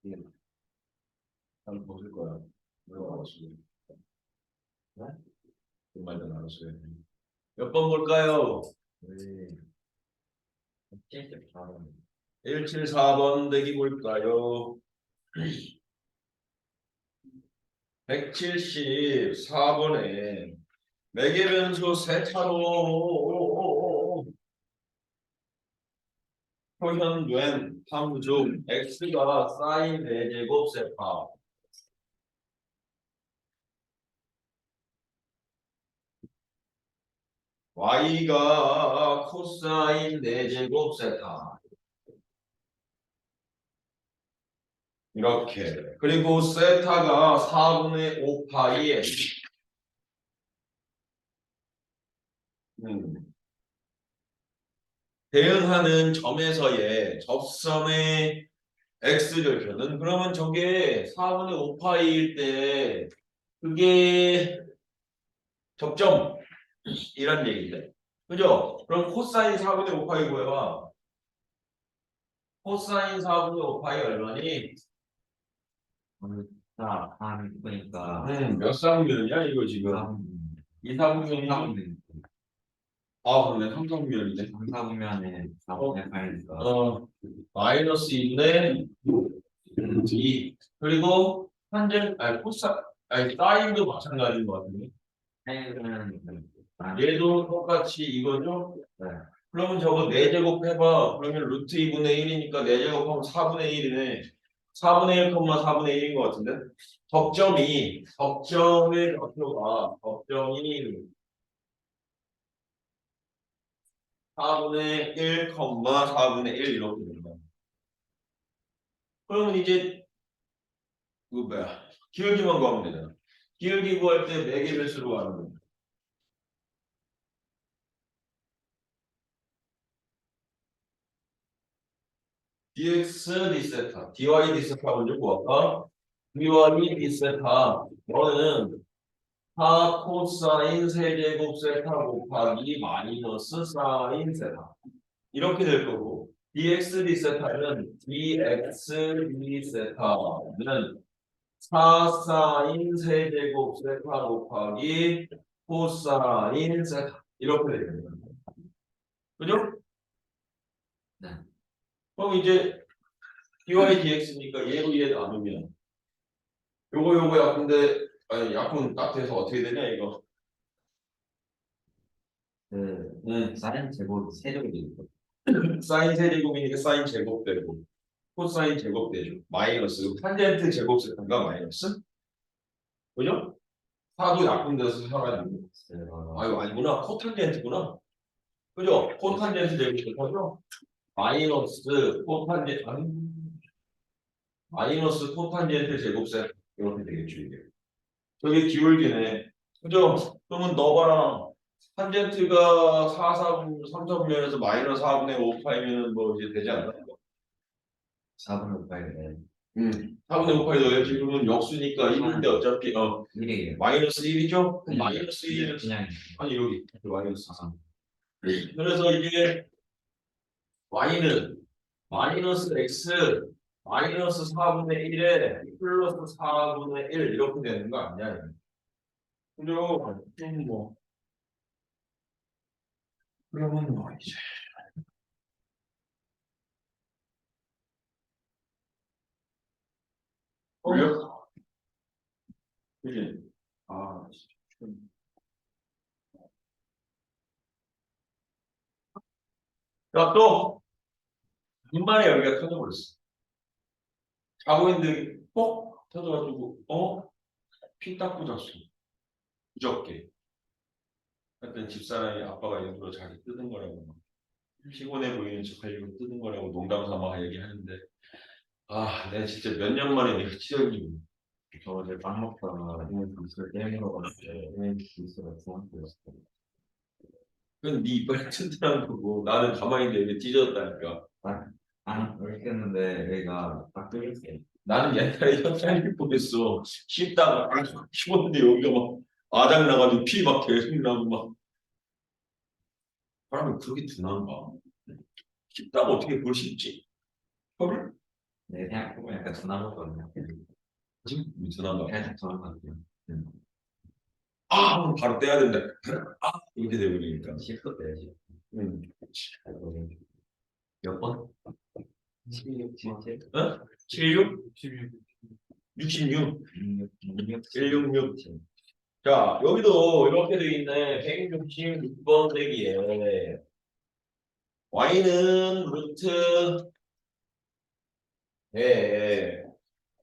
예. 한번 보실 거야. 뭐라고 알았어요? 네? 그 말도 알았어요. 몇 번 볼까요? 네. 74번. 174번 대기 볼까요? 174번에 매개변수 세타로 표현된 함수 x가 사인 4제곱 세타 y가 코사인 4제곱 세타 이렇게 그리고 세타가 4분의 5파이에 대응하는 점에서의 접선의 x절표는 그러면 저게 4분의 5파이일 때 그게 접점이란 얘기인데 그죠? 그럼 코사인 4분의 5파이 구해봐. 코사인 4분의 5파이 얼마니? 자, 한 보니까 몇 사분면이야 이거 지금? 2사분면이죠? 아 그러네 3사분면이네. 3사분면에 4분의 8이니까 마이너스 2분의 2 그리고 탄젠 아니 코사 아니 사인도 마찬가지인 것 같은데 8은 얘도 똑같이 이거죠? 네. 그러면 저거 4제곱 해봐. 그러면 루트 2분의 1이니까 4제곱하면 4분의 1이네. 4분의 1, 4분의 1인 것 같은데? 접점의 좌표가 접점이 4분의 1, 4분의 1 이렇게 된다. 그러면 이제 이거 뭐야? 기울기만 구하면 되잖아. 기울기 구할 때 매개 배수로 가는 거야. dx d세타, dy d세타 먼저 구할까? dy d세타 너는 4 코사인 세제곱 세타 곱하기 마이너스 사인 세타 이렇게 될 거고 dx d세타는 dx d세타는 4 사인 세제곱 세타 곱하기 코사인 세타 이렇게 되는 거예요. 그죠? 네. 그럼 이제 dy dx니까 얘로 얘 나누면 요거 약분데 아니 약분 딱 돼서 어떻게 되냐 이거 사인 제곱 세제곱이 있고 사인 세제곱이니까 사인 제곱되고 코사인 제곱되죠. 마이너스 탄젠트 제곱 세타가 마이너스 그죠? 사도 약분돼서 사라지고 아유 아니구나 코탄젠트구나 그죠? 코탄젠트 제곱 세타죠? 마이너스 코탄젠트 마이너스 코탄젠트 제곱 세타 이렇게 되겠죠 이게 저게 기울기네 그죠? 그러면 너봐라 탄젠트가 3사분면에서 마이너스 4분의 5파이면은 뭐 이제 되지 않나? 4분의 5파이네 4분의 5파이 넣어야지 그러면 역수니까 1인데 어차피 1이에요. 마이너스 1이죠? 마이너스 1이면 그냥 아니 여기 마이너스 4 그래서 이게 y는 마이너스 x 마이너스 4분의 1에 플러스 4분의 1 이렇게 되는 거 아니야? 그죠? 그러면 뭐 이제 그래요? 그지? 아, 야, 또, 눈만에 여기가 터져버렸어. 자고 있는데, 터져가지고, 피 닦고 잤어. 무적게. 하여튼 집사람이 아빠가 일부러 자기 뜯은 거라고, 막 피곤해 보이는 척 하려고 뜯은 거라고 농담 삼아 얘기하는데, 내가 진짜 몇 년 만에 이거 찢어지고. 저 어제 빵 먹다가 이슬 깨물어 가지고 이슬을 중학교였어요. 그건 네 이빨 튼튼한 거고, 나는 가만히 있는데 왜 찢어졌다니까. 이렇게 했는데 여기가 딱 뚫렸어요. 나는 옛날에 혀 잘릴 뻔했어. 씹다가 씹었는데 여기가 막 아작 나가지고 피 막 계속 나고 막. 사람이 그렇게 둔한가? 씹다가 어떻게 그걸 씹지? 혀를? 네, 그냥 보면 약간 전화 먹거든요. 지금 전화가 살짝 전화 받고요. 아 바로 떼야 된다. 아 이렇게 돼버리니까. 10도 돼야지. 음. 몇 번? 16, 17? 어? 76? 66? 166. 자, 여기도 이렇게 돼 있네. 166번 대기에 y는 루트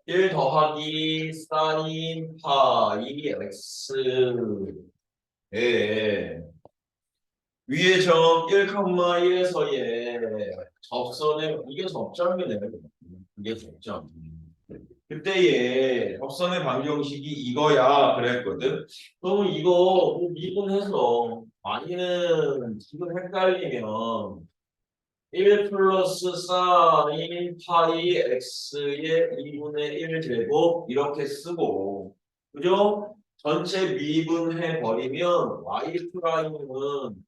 1 더하기 사인 파이 x 위에 점 1,1에서의 접선의 이게 접점이네. 이게 접점. 그때의 접선의 방정식이 이거야 그랬거든. 그럼 이거 뭐 미분해서 y는 지금 헷갈리면 1 플러스 사인 파이 x의 2분의 1 제곱 이렇게 쓰고 그죠? 전체 미분해 버리면 y 프라임은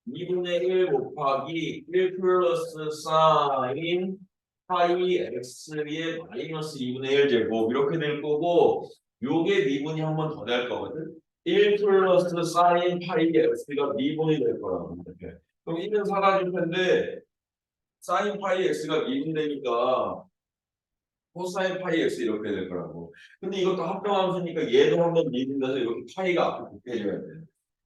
2분의 1 곱하기 1 플러스 사인 파이 x의 마이너스 2분의 1 제곱 이렇게 될 거고 요게 미분이 한 번 더 될 거거든. 1 플러스 사인 파이 x가 미분이 될 거라고 이렇게. 그럼 1은 사라질 텐데 사인 파이 x가 미분되니까 코사인 파이 x 이렇게 될 거라고. 근데 이것도 합병함수니까 얘도 한번 미분돼서 이렇게 파이가 앞에 곱해져야 돼.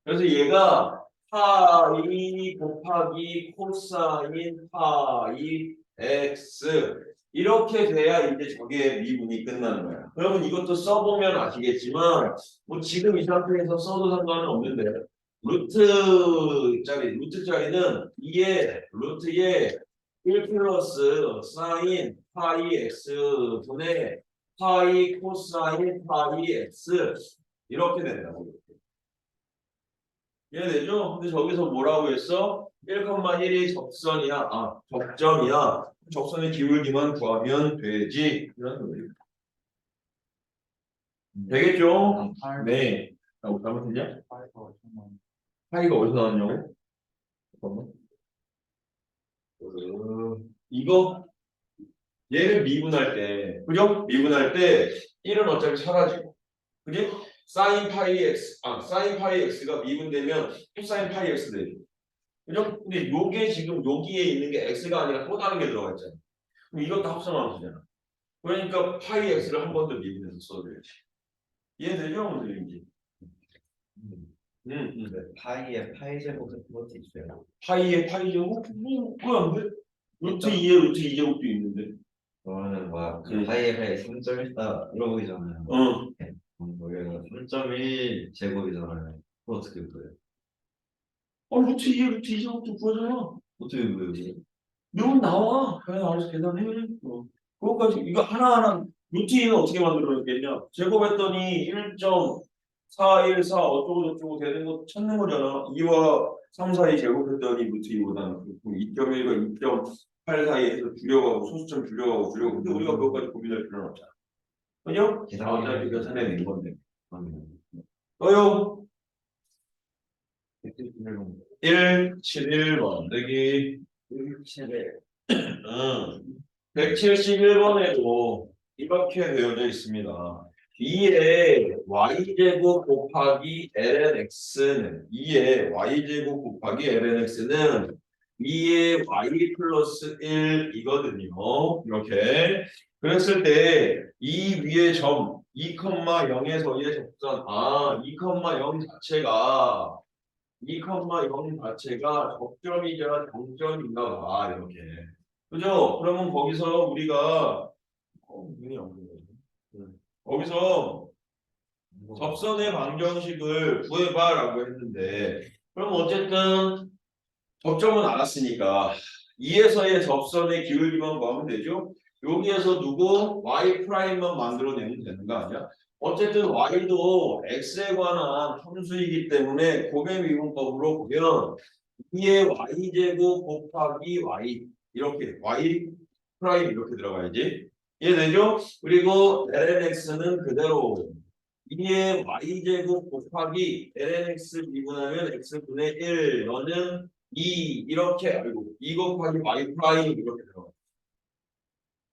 그래서 얘가 파이 곱하기 코사인 파이 x 이렇게 돼야 이제 저게 미분이 끝나는 거야. 그러면 이것도 써보면 아시겠지만 뭐 지금 이 상태에서 써도 상관은 없는데 루트짜리는 이게 루트에 1 플러스 사인 파이 x 분의 파이 코사인 파이 x 이렇게 된다고. 이해되죠? 근데 저기서 뭐라고 했어? 1,1이 접선이야. 아, 접점이야. 접선의 기울기만 구하면 되지. 이런 소리예요. 되겠죠? 네. 나 잘못했냐? 파이가 어디서 나왔냐고? 잠깐만. 이거 얘를 미분할 때, 그죠? 미분할 때 1은 어차피 사라지고, 그지? 사인 파이 x, 사인 파이 x가 미분되면 코사인 파이 x 되죠. 그죠? 근데 요게 지금 여기에 있는 게 x가 아니라 또 다른 게 들어가 있잖아. 그럼 이것도 합성함수잖아. 그러니까 파이 x를 한 번 더 미분해서 써줘야지. 이해되죠? 선생님인지. 네, 파이에 파이 제곱 같은 것도 있어요. 파이에 파이 제곱? 뭐안 돼? 루트 2에 루트 2제곱도 있는데. 그러면은 그 파이에 파이 3.14 이러고 있잖아요. 어. 여기가 3.1 제곱이잖아요. 그거 어떻게 구해요? 루트 2에 루트 2제곱도 구하잖아. 어떻게 구해요? 면 나와. 그냥 알아서 계산해. 그것까지 이거 하나하나 루틴은 어떻게 만들어냈겠냐? 제곱했더니 1.414 어쩌고 저쩌고 되는 거 찾는 거잖아. 2와 3 사이 제곱했더니 루트 2보다는 2.1과 2.8 사이에서 줄여가고 소수점 줄여가고 근데 우리가 그것까지 고민할 필요는 없잖아. 그죠? 어차피 계산해낸 건데. 또요. 171번 여기 171 171번에도 이렇게 되어져 있습니다. 2의 y제곱 곱하기 lnx는 2의 y제곱 곱하기 lnx는 2의 y 플러스 1이거든요. 이렇게 그랬을 때 이 위에 점 2,0에서의 접선 2,0 자체가 2,0 자체가 접점이자 정점인가 봐 이렇게. 그죠? 그러면 거기서 우리가 눈이 안 보여요. 거기서 접선의 방정식을 구해봐라고 했는데 그럼 어쨌든 접점은 알았으니까 2에서의 접선의 기울기만 구하면 되죠? 여기에서 누구 y 프라임만 만들어내면 되는 거 아니야? 어쨌든 y도 x에 관한 함수이기 때문에 고개 미분법으로 보면 2의 y제곱 곱하기 y 이렇게 y 프라임 이렇게 들어가야지. 이해되죠? 그리고 lnx는 그대로 2의 y제곱 곱하기 lnx 미분하면 x분의 1 너는 2 이렇게 알고 2 곱하기 y 프라임 이렇게 들어가.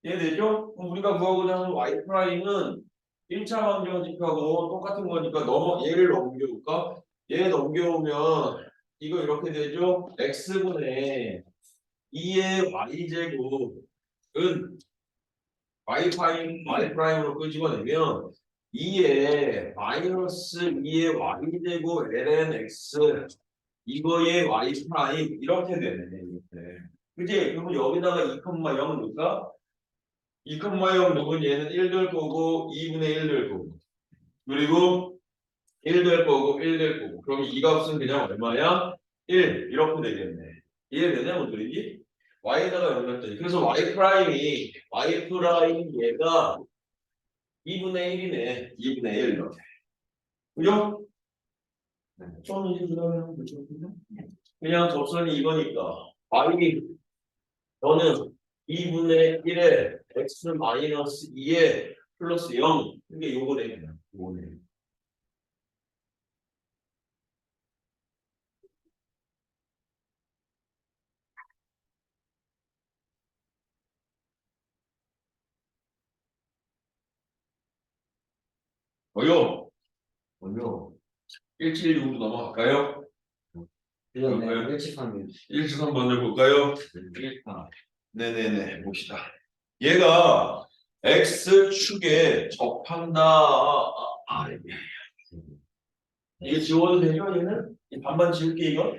이해되죠? 그럼 우리가 구하고자 하는 y 프라임은 1차 방정식하고 똑같은 거니까 얘를 넘겨올까? 얘 넘겨오면 이거 이렇게 되죠? x분의 2의 y제곱은 y 프라임으로 끄집어내면 2의 마이너스 2의 y제곱 ln x 이거의 y 프라임 이렇게 되네. 이렇게. 그지? 그러면 여기다가 2,0 넣을까? 2,0 넣으면 얘는 1 될 거고 2분의 1 될 거고 그리고 1 될 거고 1 될 거고 그럼 이 값은 그냥 얼마야? 1 이렇게 되겠네. 이해되냐 뭔소리지? y에다가 연결되지. 그래서 y 프라임 얘가 2분의 1이네. 2분의 1 이렇게. 그죠? 저는 이제 그러면 그냥 접선이 이거니까 y 너는 2분의 1에 x 마이너스 2에 플러스 0 이게 요거네 그냥 요거네. 어요 원료 176으로 넘어갈까요? 이건 일치상이 113 먼저 볼까요? 일타 네네네 봅시다. 얘가 x축에 접한다. 이게 지워도 되죠 얘는? 이 반반 지울게 이거?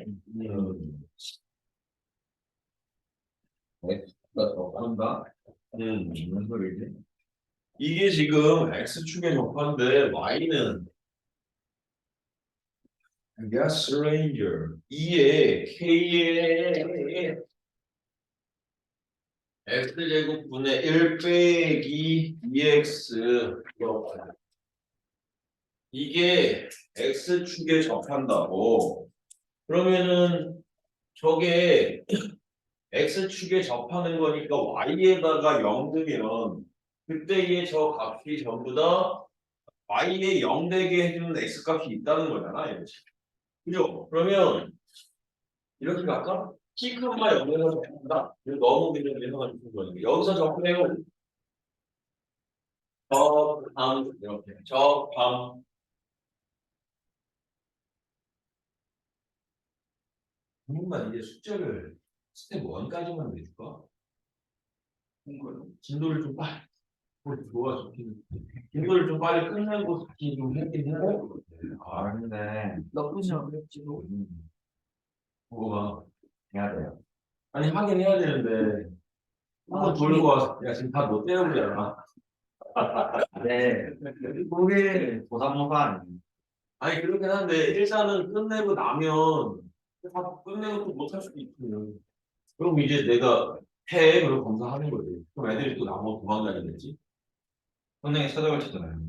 X가 더 한다 음. 무슨 소리지? 이게 지금 x축에 접한데 y는 gas ranger 2에 k에 x제곱분의 1 빼기 2x 이게 x축에 접한다고 그러면은 저게 x축에 접하는 거니까 y에다가 0 넣으면 그때의 저 값이 전부 다 y에 0 되게 해주는 x값이 있다는 거잖아 이거지. 그죠? 그러면 이렇게 갈까? 시그마 0에서 접한다. 이거 너무 그냥 예상할 수 있는 거니까 여기서 접해요. 접함 이렇게 접함 한번만 이제 숙제를 스텝 1까지만 내줄까? 진도를 좀 빨리 좋아 좋긴 진도를 좀 빨리 끝내고 다시 좀 했긴 해야 될 것 같아. 아 근데 나쁘지 않겠지 뭐. 뭐가 해야 돼요. 아니 하긴 해야 되는데 한번 돌고 와서 야 지금 다 너 때려보잖아. 네. 우리 고사모사 아니에요. 아니 그렇긴 한데 일단은 끝내고 나면 다 끝내고 또 못할 수도 있거든. 그럼 이제 내가 해 그럼 검사하는 거지. 그럼 애들이 또 나보고 도망다니겠지. 선생님 찾아갈 잖아요.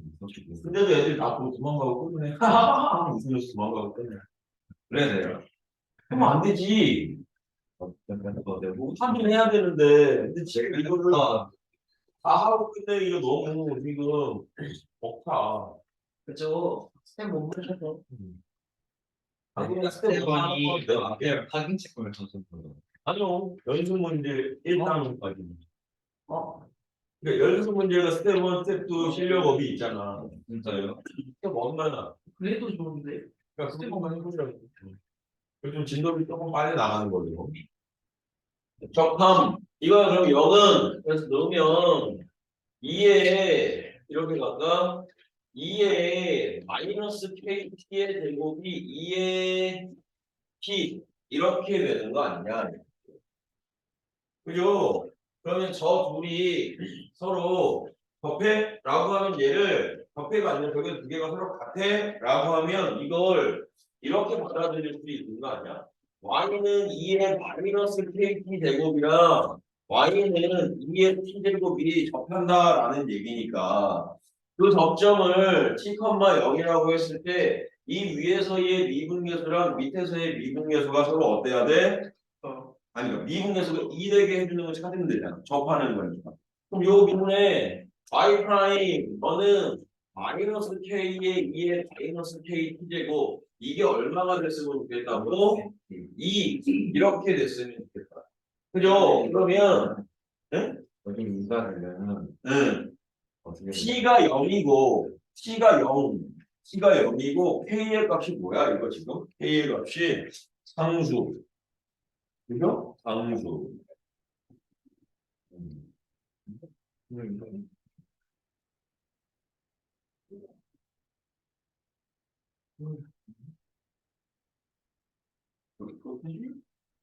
근데도 애들이 나보고 도망가고 끝내. 하하하하 웃으면서 도망가고 끝내. 그래야 돼요. 그러면 안 되지. 뭐 하긴 해야 되는데 근데 지금 이거를 다 하고 끝내기가 너무 지금 벅차. 그죠. 스텝 못 보셔서. 아니 스텝 스테반이 하는 거 앞에 확인 체크를 쳤었어요. 아니요. 연습 문제 1단원까지. 어, 그러니까 연습 문제가 스텝 1, 스텝 2 실력업이 있잖아. 진짜요? 스텝 1만 그래도 좋은데. 그러니까 스텝 1만 해보시라고. 좀 진도를 조금 빨리 나가는 걸로. 적함. 이거 그럼 0은 그래서 넣으면 2에 이렇게 갈까? 2에 마이너스 KT의 제곱이 2에 T 이렇게 되는 거 아니냐? 그죠? 그러면 저 둘이 서로 덮해라고 하면 얘를 덮해가 아니라 저게 두 개가 서로 같아라고 하면 이걸 이렇게 받아들일 수 있는 거 아니야? y는 2의 마이너스 kt 제곱이랑 y는 2의 t 제곱이 접한다라는 얘기니까 그 접점을 t, 0이라고 했을 때 이 위에서의 미분계수랑 밑에서의 미분계수가 서로 어때야 돼? 아니, 그러니까 미분계수가 2 되게 해주는 걸 찾으면 되잖아. 접하는 거니까. 그럼 요 부분에 y 프라임 너는 마이너스 k의 2의 마이너스 k t제곱 이게 얼마가 됐으면 좋겠다고? 2 이렇게 됐으면 좋겠다. 그죠? 그러면 네? 여기 2가 되면은 응. 어떻게 되냐? t가 0이고 t가 0이고 k의 값이 뭐야 이거 지금? k의 값이 상수. 그죠? 상수. 음.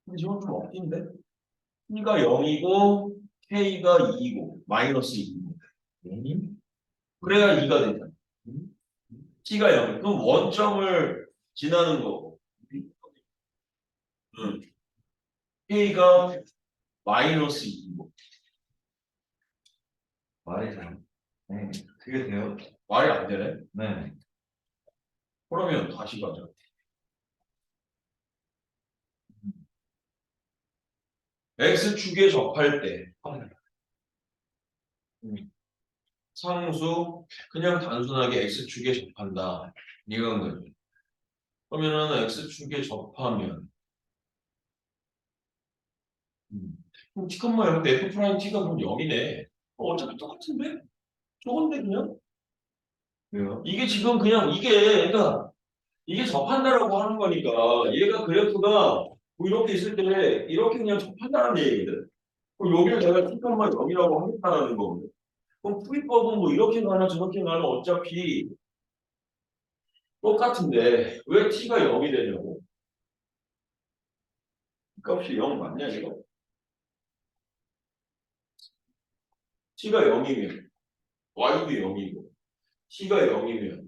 근데 지금 좀 없긴데? t가 0이고 k가 2고 마이너스 2고 그래야 2가 되잖아. t가 0. 그럼 원점을 지나는 거고. 응. k가 마이너스 2고. 말이 잘. 네. 그게 돼요? 말이 안 되네. 네. 그러면 다시 가자. x축에 접할 때 상수 그냥 단순하게 x축에 접한다. 이건 거죠. 그러면은 x축에 접하면 그럼 t, 이럴 때 f 프라임 t가 그럼 0이네. 어차피 똑같은데? 저건데 그냥? 왜요? 이게 지금 그냥 그러니까 이게 접한다라고 하는 거니까 얘가 그래프가 뭐 이렇게 있을 때 이렇게 그냥 접한다는 얘기거든. 그럼 여기를 내가 t, 0이라고 하겠다는 거거든. 그럼 풀이법은 뭐 이렇게 가나 저렇게 가나 어차피 똑같은데 왜 t가 0이 되냐고? 값이 0 맞냐 이거? t가 0이면 y도 0이고 t가 0이면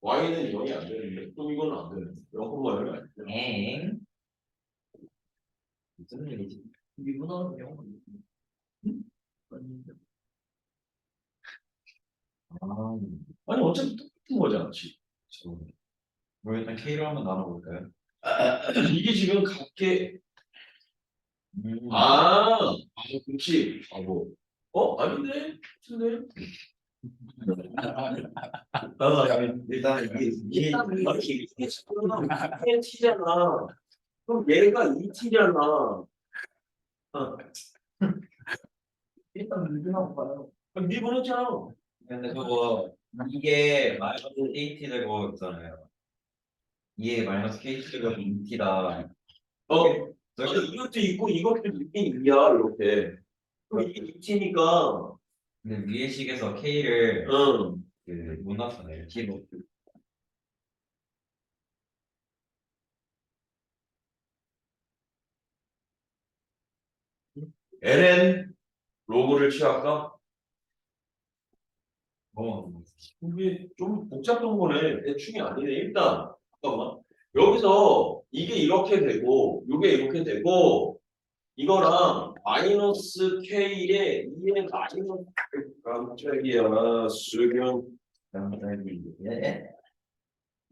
y는 0이 안 되는데 또 이건 안 되는데 0,0이 안 돼. 엥? 무슨 일이지? 미분하는 영어. 아, 아니 어차피 똑같은 거잖아 지금. 저. 뭐 일단 K로 한번 나눠볼까요? 이게 지금 각계 음. 그렇지. 뭐. 아닌데? 같은데? 일단 이게 이게 지금 t잖아. 그럼 얘가 2t잖아. 일단 미분하고 봐요. 미분했잖아. 근데 저거 이게 마이너스 KT 되고 있잖아요. 이게 마이너스 KT 되고 2T다. 이것도 있고 이것도 있긴 이야 이렇게. 그럼 이게 2t니까. 근데 위의 식에서 K를 응. 못 넣잖아요. T로. ln 로그를 취할까? 어, 이게 좀 복잡한 거네. 대충이 아니네. 일단 잠깐만. 여기서 이게 이렇게 되고 이게 이렇게 되고 이거랑 마이너스 k에 2의 마이너스 깜짝이야 수경 깜짝이. 예?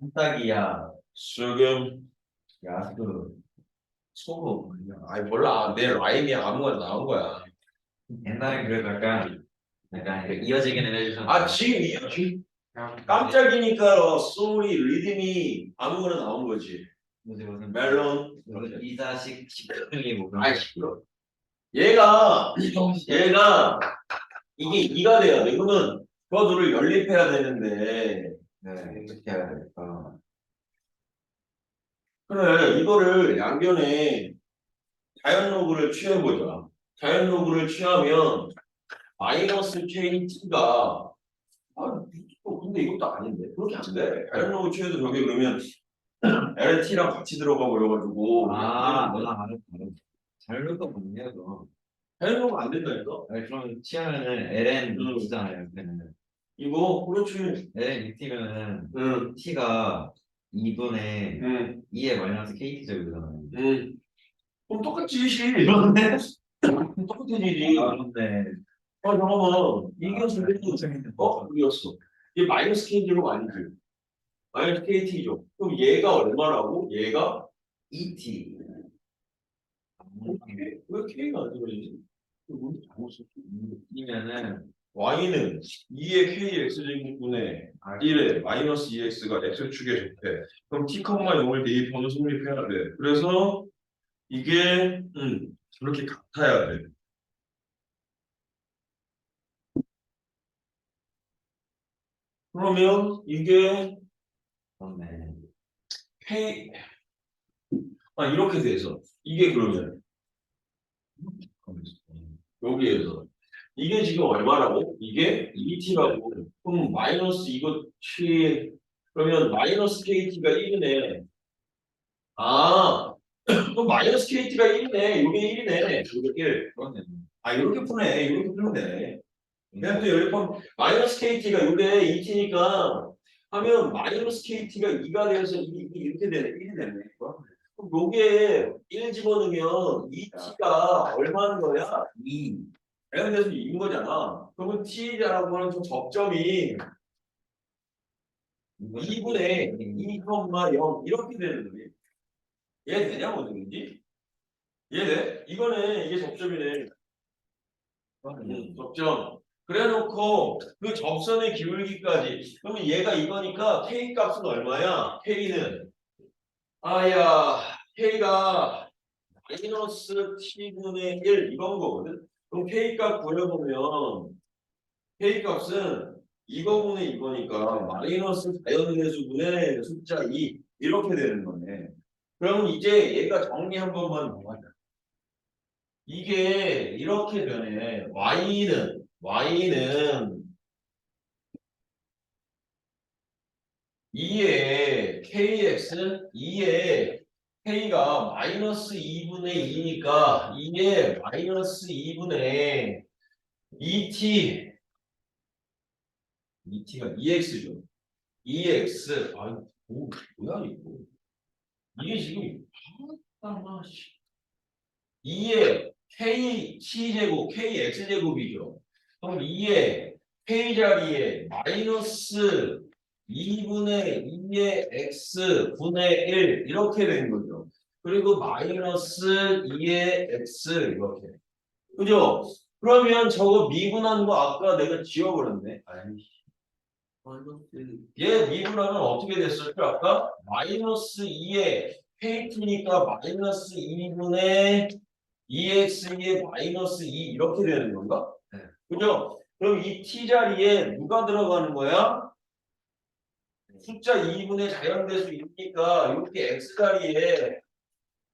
깜짝이야. 수경 야수. 소금 아니 몰라 내 라임이 아무거나 나온 거야. 옛날에 그래도 약간 이렇게 이어지기는 해주셨는데. 지금 이렇게 깜짝이니까 소리 리듬이 아무거나 나온 거지. 무슨 멜론 이사식 식등이 뭐 그런 아이 시끄러. 얘가 이게 2가 돼야 돼. 그러면 저 둘을 연립해야 되는데 네, 어떻게 해야 될까? 그래 이거를 양변에 자연로그를 취해보자. 자연로그를 취하면 마이너스 KT가 근데 이것도 아닌데 그렇게 안 돼. 자연로그 취해도 저게 그러면 LT랑 같이 들어가 버려가지고 알았어. 잘 읽어봤네요, 너. 자연로그 안 된다니까. 아니, 그럼 치하면은 LN 응. T잖아요, 그러면은. 이거 그렇지. LN T면은 응. T가 2분의 응. 2의 마이너스 KT 제곱이잖아요. 응. 그럼 똑같지 시. 그런데? 똑같은 일이. 그런데. 잠깐만. 이게 지금 이겼어. 이게 마이너스 K제곱 아니지? 마이너스 KT죠. 그럼 얘가 얼마라고? 얘가 ET. 왜 K가 안 들어지지? 이거 뭔지 잘못 썼지? 이면은 Y는 2의 KX제곱분의 1의 마이너스 2X가 X축에 적해. 그럼 T, 0을 대입하면 성립해야 돼. 그래서 이게 저렇게 같아야 돼. 그러면 이게 그렇네. K 이렇게 돼서 이게 그러면 여기에서 이게 지금 얼마라고? 이게 2t라고. 그럼 마이너스 이거 그러면 마이너스 KT가 1이네. 아, 그럼 마이너스 KT가 1이네. 이게 1이네. 이게 1. 그렇네. 이렇게 푸네. 이렇게 풀면 되네. 그냥 또 여기 보면 마이너스 KT가 이게 2t니까 하면 마이너스 KT가 2가 돼서 이렇게 되네. 1이 되네. 그럼 요게 1 집어넣으면 2t가 얼마인 거야? 2. 그래서 2인 거잖아. 그러면 t라고 하는 저 접점이 2분의 2,0 이렇게 되는 거지. 얘 되냐고 누구지? 얘 돼? 이거네. 이게 접점이네. 접점. 그래 놓고 그 접선의 기울기까지. 그러면 얘가 이거니까 K 값은 얼마야? K는 K가 마이너스 T분의 1 이런 거거든. 그럼 K 값 구해보면 K 값은 이거분의 이거니까 마이너스 자연배수분의 숫자 2 이렇게 되는 거네. 그럼 이제 얘가 정리 한 번만 더 하자. 이게 이렇게 되네. Y는 2에 KX 2에 K가 마이너스 2분의 2니까 2에 마이너스 2분의 2T 2T가 2X죠. 2X 뭐야 이거 이게 지금 2에 K T제곱 KX 제곱이죠. 그럼 2에 K 자리에 마이너스 2분의 2의 X 분의 1 이렇게 된 거죠. 그리고 마이너스 2의 X 이렇게. 그죠? 그러면 저거 미분한 거 아까 내가 지워버렸네. 얘 미분하면 어떻게 됐었죠? 아까 마이너스 2에 KT니까 마이너스 2분의 2x의 마이너스 2 이렇게 되는 건가? 네. 그죠? 그럼 이 t 자리에 누가 들어가는 거야? 숫자 2분의 자연배수 2니까 이렇게 x 자리에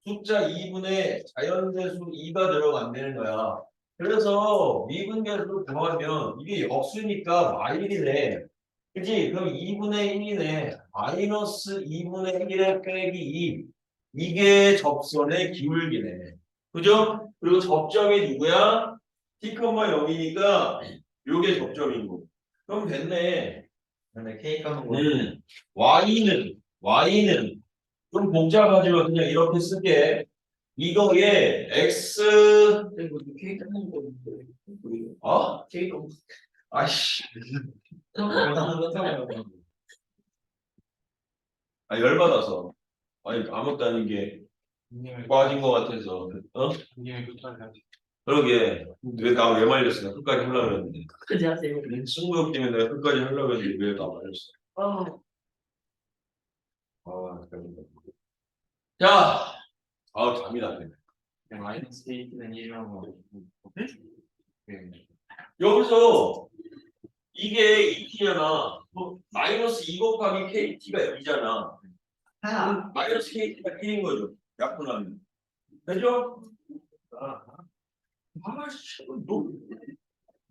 숫자 2분의 자연배수 2가 들어간다는 거야. 그래서 미분계수를 구하면 이게 역수니까 마일이네. 그지? 그럼 2분의 1이네. 마이너스 2분의 1에 빼기 2. 이게 접선의 기울기네. 그죠? 그리고 접점이 누구야? t, 0이니까 요게 접점인 거. 그럼 됐네. 근데 K 값은 뭐? y는 좀 복잡하지만 그냥 이렇게 쓸게. 이거에 x 이거 K 뜯는 거 있는데. K 거 아이씨 상관없어. 열받아서 아무것도 아닌 게 빠진 것 같아서 그러게 왜 나 왜 말렸어? 나 끝까지 하려고 했는데 끝까지 하세요. 승부욕 때문에 내가 끝까지 하려고 했는데 왜 나 말렸어? 아, 자, 잠이 나네. 마이너스 K는 1이라고. 여기서 이게 2t잖아. 마이너스 2 곱하기 kt가 2잖아. 마이너스 kt가 1인 거죠. 약분하면. 되죠? 너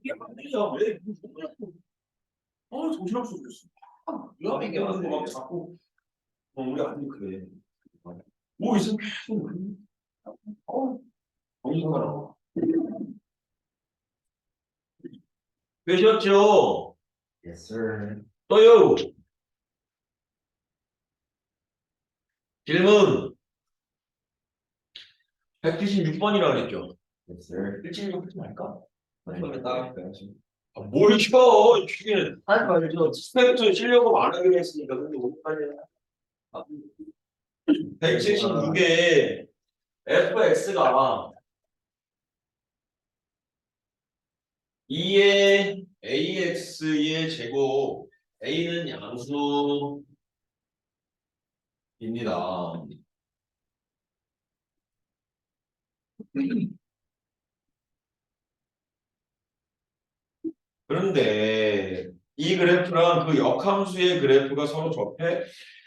이게 안 되냐? 왜? 정신없어 그랬어. 야, 이게 맞는 거막 자꾸 우리 안 그래. 뭐 있으면 계속 그래. 정신사나워. 되셨죠? Yes, sir. 또요. 질문 196번이라고 그랬죠? Yes, sir. 176 하지 말까? 한번에 따라할까요, 지금? 뭘 쉬어? 쉬기는 하지 말죠. 스펙트 치려고 안 하기로 했으니까 근데 어떡하냐? 176에 fx가 2의 ax의 제곱 a는 양수입니다. 그런데 이 그래프랑 그 역함수의 그래프가 서로 접해.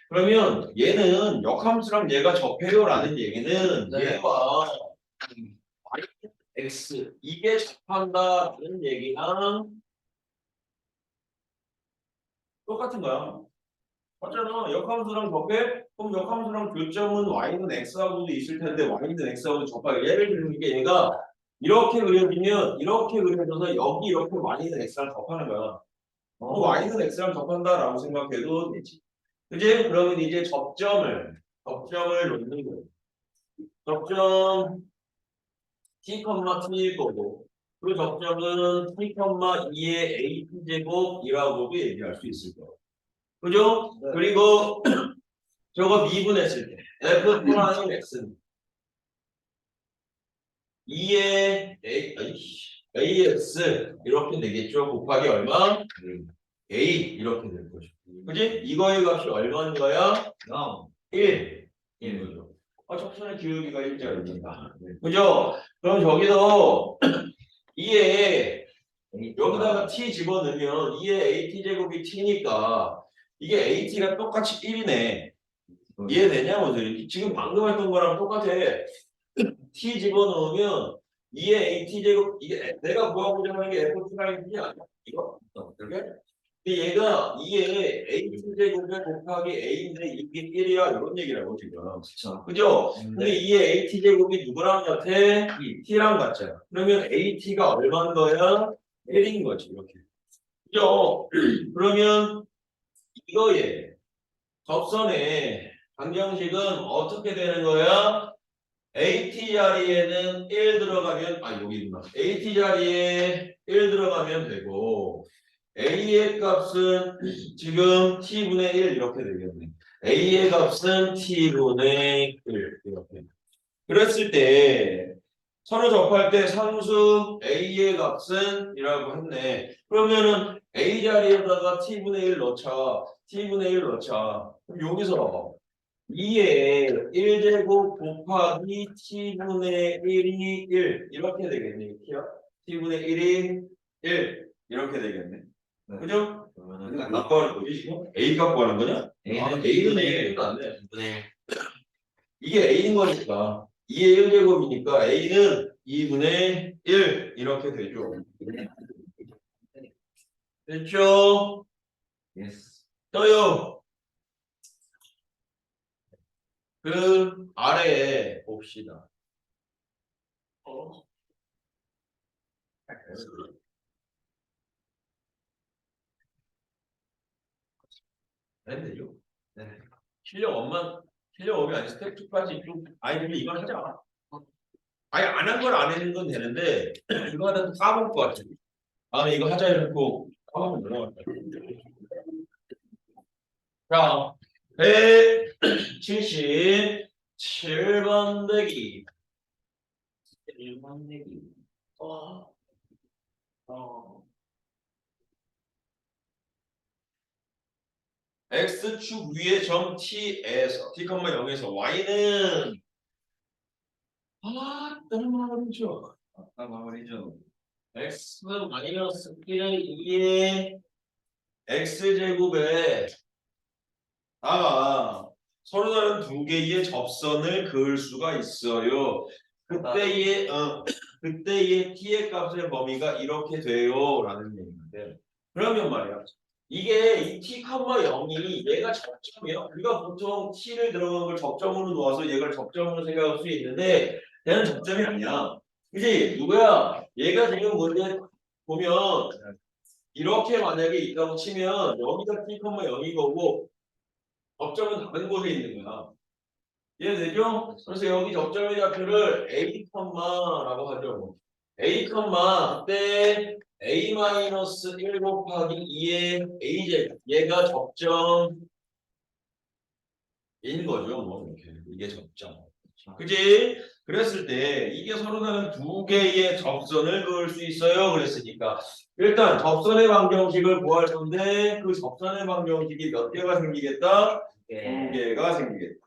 그러면 얘는 역함수랑 얘가 접해요라는 얘기는 네. 얘와 x 이게 접한다는 얘기랑 똑같은 거야. 맞잖아. 역함수랑 접해? 그럼 역함수랑 교점은 y는 x하고도 있을 텐데 y는 x하고도 접하게. 예를 들면 이게 얘가 이렇게 그려지면 이렇게 그려져서 여기 이렇게 y는 x랑 접하는 거야. y는 x랑 접한다라고 생각해도 되지. 그지? 그러면 이제 접점을 놓는 거예요. 접점 t, t일 거고 그 접점은 t, 2의 a제곱이라고도 얘기할 수 있을 거예요. 그죠? 네. 그리고 저거 미분했을 때 f 플러스 x는 2의 ax 이렇게 되겠죠? 곱하기 얼마? a 이렇게 될 거죠. 그지? 이거의 값이 얼마인 거야? 1. 인 거죠. 접선의 기울기가 1자리입니다. 그죠? 그럼 저기서 2에 여기다가 t 집어넣으면 2의 at 제곱이 t니까 이게 at가 똑같이 1이네. 이해되냐? 뭐지? 지금 방금 했던 거랑 똑같아. t 집어넣으면 2의 at 제곱 이게 내가 구하고자 하는 게 f 프라임이 아니야? 이거? 이렇게? 근데 얘가 2의 a 제곱에 곱하기 a인데 이게 1이야 이런 얘기라고 지금. 그쵸. 그죠? 근데 2의 at 제곱이 누구랑 같아? t랑 같잖아. 그러면 at가 얼마인 거야? 1인 거지 이렇게. 그죠? 그러면 이거에 접선의 방정식은 어떻게 되는 거야? AT 자리에는 1 들어가면 여기 있나? AT 자리에 1 들어가면 되고 A의 값은 지금 T분의 1 이렇게 되겠네. A의 값은 T분의 1 이렇게. 그랬을 때 서로 접할 때 상수 A의 값은 이라고 했네. 그러면은 A 자리에다가 T분의 1 넣자. T분의 1 넣자. 그럼 여기서 2의 1제곱 곱하기 t분의 1이 1 이렇게 되겠네. t분의 1이 1 이렇게 되겠네. 네. 그죠? 그러면은 몇 구하는 거지 지금? A 값 구하는 거냐? A는 A는 2분의 1도 안 돼. 2분의 이게 A인 거니까 2의 1제곱이니까 A는 2분의 1 이렇게 되죠. 됐죠? yes. 떠요. 그 아래에 봅시다. 안 되죠? 네. 실력 업이 아니 스텝 2까지 좀 근데 이걸 하자. 아니 안 한 걸 안 했는 건 되는데 이거 하다 또 까먹을 것 같아. 이거 하자 이러고 까먹으면 넘어갈 것 같아. 자, 177번 대기. 1번 내기. 어, 어. X축 위의 점 T에서 T, 0에서 Y는 너무 말이죠. 아까 말이죠. X 마이너스 1의 2의 X제곱에 서로 다른 두 개의 접선을 그을 수가 있어요. 그때의 t의 값의 범위가 이렇게 돼요라는 얘기인데 그러면 말이야. 이게 이 t, 0이 얘가 접점이야. 우리가 보통 t를 들어간 걸 접점으로 놓아서 얘가 접점으로 생각할 수 있는데 얘는 접점이 아니야. 그지? 누구야? 얘가 지금 문제 보면 이렇게 만약에 있다고 치면 여기가 t, 0이 거고 접점은 다른 곳에 있는 거야. 이해되죠? 그래서 여기 접점의 좌표를 A, 라고 하죠. A, 그때 A-1 곱하기 2의 AJ 얘가 접점인 거죠. 뭐 이렇게 이게 접점. 그지? 그랬을 때 이게 서로 다른 두 개의 접선을 그을 수 있어요. 그랬으니까 일단 접선의 방정식을 구할 건데 그 접선의 방정식이 몇 개가 생기겠다? 두 개가 생기겠다.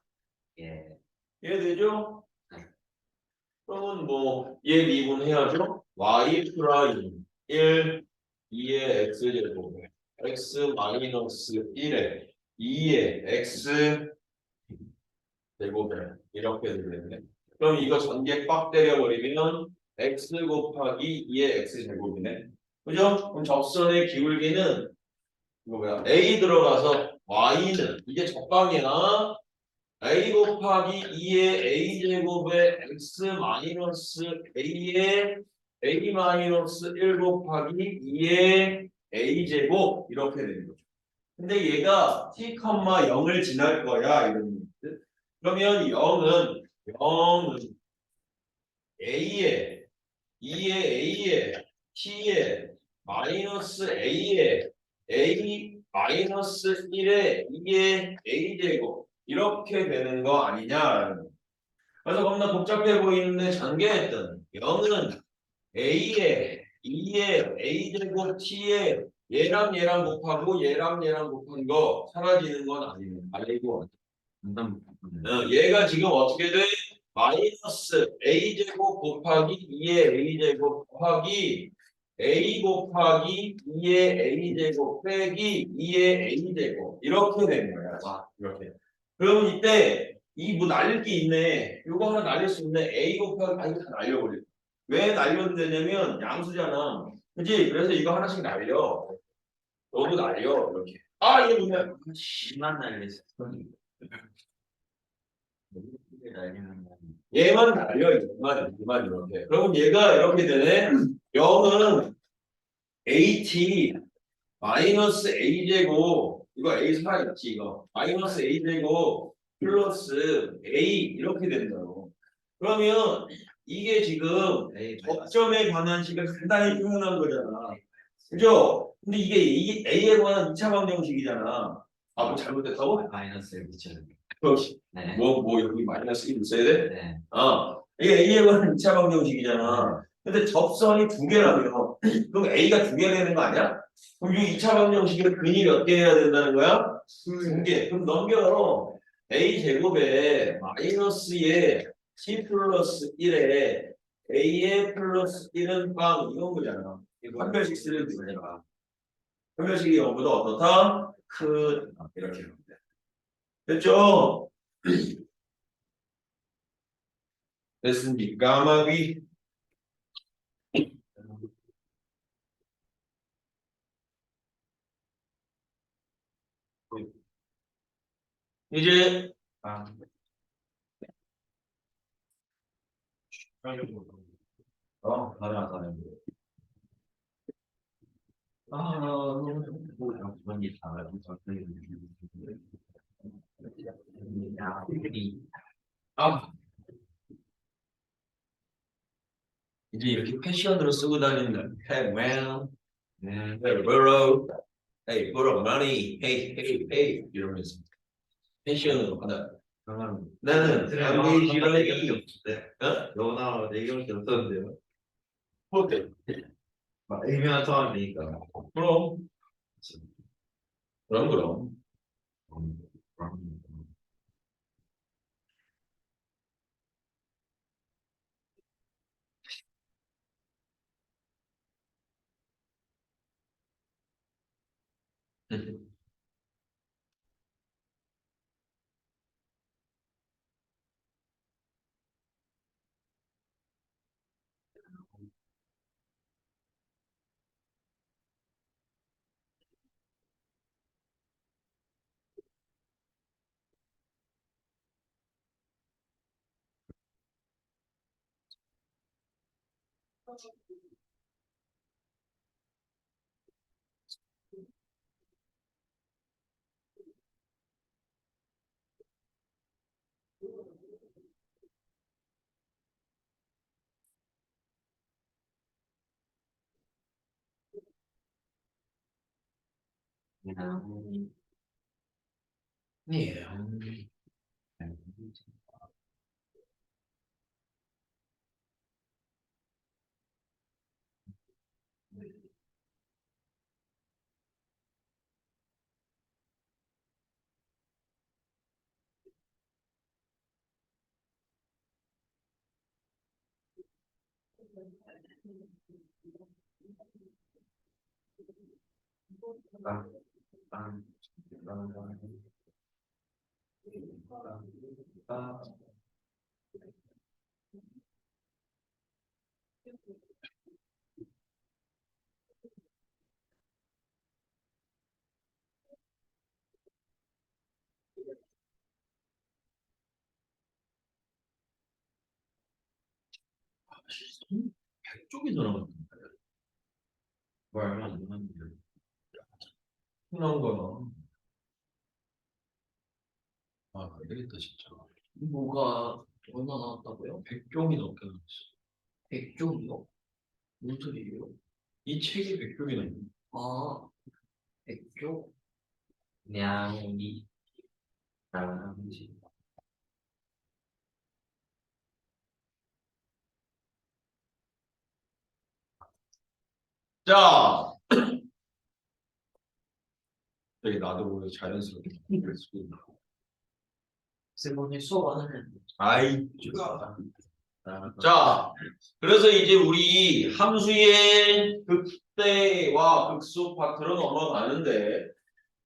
예. 이해되죠? 그러면 얘 미분해야죠. y 프라임 1 2의 x제곱 x 마이너스 1에 2에 x 제곱에 이렇게 되겠네. 그럼 이거 전개 빡 때려버리면 x 곱하기 2의 x 제곱이네. 그죠? 그럼 접선의 기울기는 이거 뭐야? a 들어가서 y는 이게 적방이야. a 곱하기 2의 a 제곱에 x 마이너스 a의 a 마이너스 1 곱하기 2의 a 제곱 이렇게 되는 거죠. 근데 얘가 t, 0을 지날 거야 이런 뜻. 그러면 0은 a의 2의 a의 t의 마이너스 a의 a 마이너스 1의 2의 a 제곱 이렇게 되는 거 아니냐라는 거. 그래서 겁나 복잡해 보이는데 전개했던 0은 a의 2의 a 제곱 t의 얘랑 곱하고 얘랑 곱한 거 사라지는 건 아니고 얘가 지금 어떻게 돼? 마이너스 a 제곱 곱하기 2의 a 제곱 곱하기 a 곱하기 2의 a 제곱 빼기 2의 a 제곱 이렇게 되는 거야. 자, 이렇게. 그러면 이때 이 뭐 날릴 게 있네. 요거 하나 날릴 수 있네. a 곱하기 이거 다 날려버려. 왜 날려도 되냐면 양수잖아. 그지? 그래서 이거 하나씩 날려. 너도 날려 이렇게. 아 이게 뭐냐? 심한 날렸어. 날리는 거. 얘만 날려 얘만 이렇게. 그러면 얘가 이렇게 되네. 0은 at 마이너스 a 제곱 이거 a 살아있지 이거 마이너스 a 제곱 플러스 a 이렇게 된다고. 그러면 이게 지금 접점에 관한 식을 간단히 표현한 거잖아. 그죠? 근데 이게 a에 관한 2차 방정식이잖아. 아, 뭐 잘못됐다고? 마이너스를 붙여는 거. 그렇지. 네. 뭐 여기 마이너스 1 있어야 돼? 네. 이게 A에 관한 2차 방정식이잖아. 근데 접선이 두 개라며. 그럼 A가 두 개가 되는 거 아니야? 그럼 이 2차 방정식의 근이 몇 개 해야 된다는 거야? 두 개. 그럼 넘겨. A 제곱에 마이너스에 C 플러스 1에 A에 플러스 1은 빵 이건 거잖아. 판별식 쓰는 거잖아. 판별식이 0보다 어떻다? 큰 이렇게 하면 돼. 됐죠? 됐습니까? 마귀? 이제 아, 가능하다는 거. 그런 일 잘하고 야, 아 이제 이렇게 패션으로 쓰고 다니는 Hey man, 네. hey borrow, hey borrow money, hey 이러면서 패션으로 하다. 그러면 나는 안베이지런이 어? 너나 얘기할 게 없었는데요. 어때? 막 의미한 상황이니까. 그럼 그럼 예. 백쪽이 들어가는 뭐 얼마 안 남았는데. 흔한 거야. 아, 안 되겠다, 진짜. 뭐가 얼마 나왔다고요? 100종이 넘게 나왔어. 100쪽이요? 무슨 소리예요? 이 책이 100종이 넘게. 아, 100쪽? 냥이 다람쥐. 자, 되게 나도 모르게 자연스럽게 그랬어. 쌤 수업 안 하는데. 아이, 자, 그래서 이제 우리 함수의 극대와 극소 파트로 넘어가는데,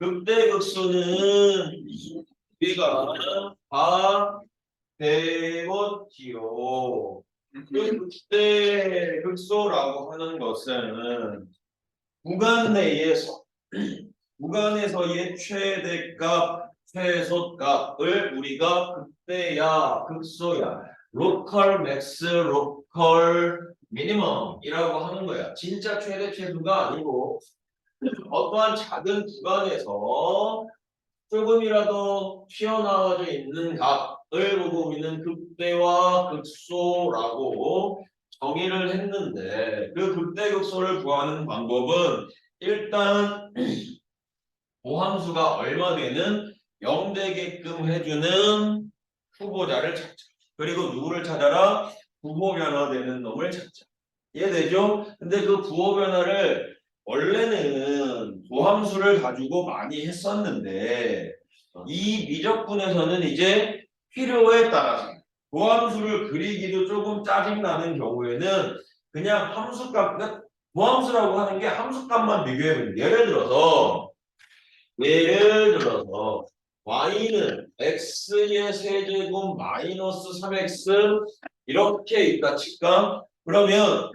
극대 극소는 우리가 다 배웠지요. 그 극대 극소라고 하는 것은 구간 내에서 구간에서의 최대값, 최소값을 우리가 극대야, 극소야, 로컬 맥스, 로컬 미니멈이라고 하는 거야. 진짜 최대 최소가 아니고 어떠한 작은 구간에서 조금이라도 튀어나와져 있는 값을 보고 우리는 극대와 극소라고 정의를 했는데 그 극대 극소를 구하는 방법은 일단 보함수가 얼마 되는 0 되게끔 해주는 후보자를 찾자. 그리고 누구를 찾아라? 부호 변화되는 놈을 찾자. 이해되죠? 근데 그 부호 변화를 원래는 보함수를 가지고 많이 했었는데 이 미적분에서는 이제 필요에 따라서 보함수를 그리기도 조금 짜증나는 경우에는 그냥 함수값, 그러니까 보함수라고 하는 게 함수값만 비교해보면 예를 들어서 y는 x의 세제곱 마이너스 3x 이렇게 있다 칠까? 그러면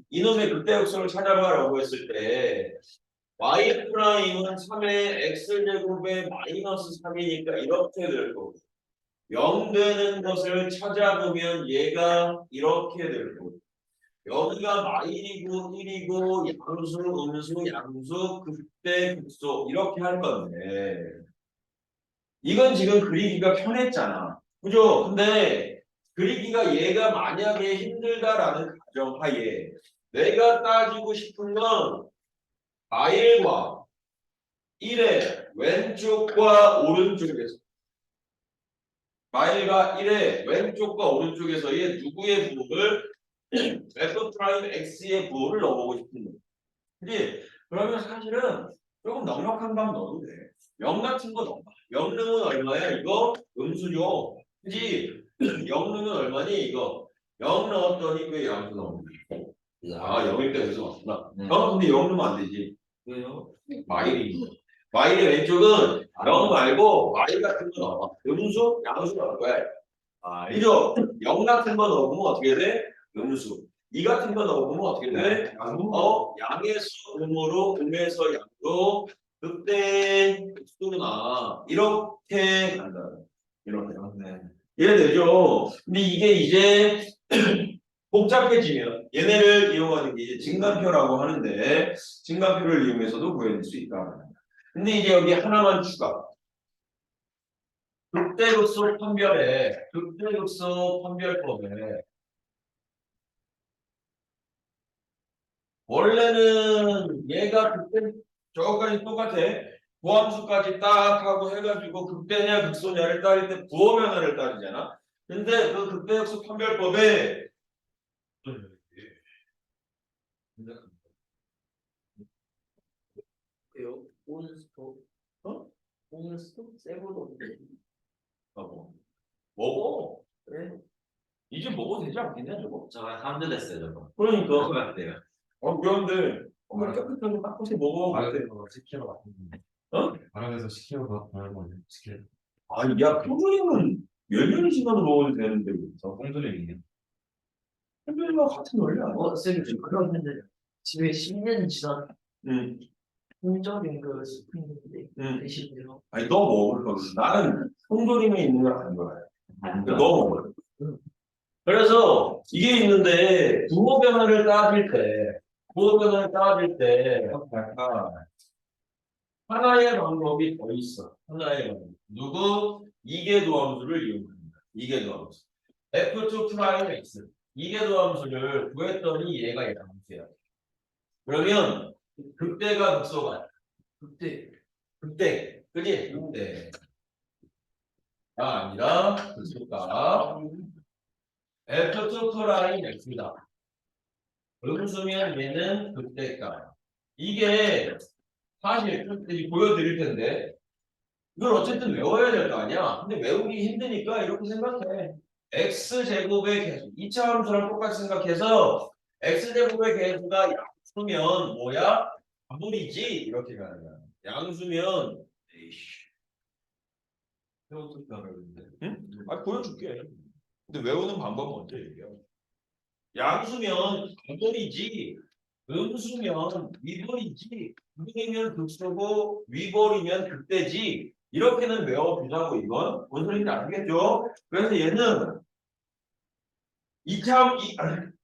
이놈의 극대역수를 찾아봐라고 했을 때 y 프라임은 3의 x제곱의 마이너스 3이니까 이렇게 될 거고 0 되는 것을 찾아보면 얘가 이렇게 될 거고 여기가 마일이고 1이고 양수, 음수, 양수, 극대, 극소 이렇게 할 건데 이건 지금 그리기가 편했잖아. 그죠? 근데 그리기가 얘가 만약에 힘들다라는 가정하에 내가 따지고 싶은 건 마일과 1의 왼쪽과 오른쪽에서 마일과 1의 왼쪽과 오른쪽에서의 누구의 부호를 F 프라임 X의 부호를 넣어보고 싶은 거야. 그지? 그러면 사실은 조금 넉넉한 감 넣어도 돼. 0 같은 거 넣어봐. 영능은 얼마야? 이거 음수죠. 그지? 영능은 얼마니? 이거 0 넣었더니 그 양수 넣었네. 아, 0일 때 여기서 왔구나. 네. 근데 0 넣으면 안 되지. 왜요? 마일이. 마일의 왼쪽은 0 말고 마일 같은 거 넣어봐. 음수, 양수 넣을 거야. 그죠? 0 같은 거 넣으면 어떻게 돼? 음수. 2 같은 거 넣으면 어떻게 돼? 양에서 음으로, 음에서 양으로, 그때 수나 이렇게 간다. 이렇게. 네. 이해되죠? 근데 이게 이제 복잡해지면 얘네를 이용하는 게 이제 증간표라고 하는데 증간표를 이용해서도 구해낼 수 있다. 근데 이제 여기 하나만 추가. 극대극소 판별법에 원래는 얘가 극대 저거까지 똑같아. 부함수까지 딱 하고 해가지고 극대냐 극소냐를 따질 때 부호 변화를 따지잖아. 근데 그 극대극소 판별법에 왜요? 온스톱? 어? 온스톱? 세보도 없는데. 먹어. 네? 이제 먹어도 되지 않겠냐 저거? 저 3주 됐어요, 저거. 그러니까. 같아요. 그런데 그걸 깨끗한 거 닦아서 먹어. 말해서 10kg 같은데. 어? 말해서 10kg 더 먹는 거예요. 10kg. 아니, 야, 콩조림은 몇 년이 지나도 먹어도 되는데. 저 꽁조림이에요. 콩조림과 같은 원리야. 쌤, 그러면은 집에 10년 지난 응, 품절인 그 스프 있는데 응. 드시고요. 아니, 너 먹을 거거든. 나는 콩조림에 있는 걸 안 좋아해. 너 먹을 거. 그래서 이게 있는데 부호 변화를 따질 때, 약간 하나의 방법이 더 있어. 하나의 방법. 누구? 이계도함수를 이용합니다. 이계도함수. F2 프라임 X. 이계도함수를 구했더니 얘가 양수야. 그러면 극대가 극소가 그때 극대. 그지? 극대가 아니라 극소가 F2 프라임 X다. 음수면 얘는 극대가. 이게 사실 보여드릴 텐데 이걸 어쨌든 외워야 될 거 아니야. 근데 외우기 힘드니까 이렇게 생각해. x제곱의 계수. 2차 함수랑 똑같이 생각해서 x제곱의 계수가 양수면 뭐야? 가물이지? 이렇게 가는 거야. 양수면 에이씨. 어떻게 알았는데? 응? 아 보여줄게. 근데 외우는 방법은 언제 얘기해? 양수면 가물이지. 음수면 위벌이지. 음이면 극소고 위벌이면 극대지. 이렇게는 외워두자고 이건. 뭔 소리인지 아시겠죠? 그래서 얘는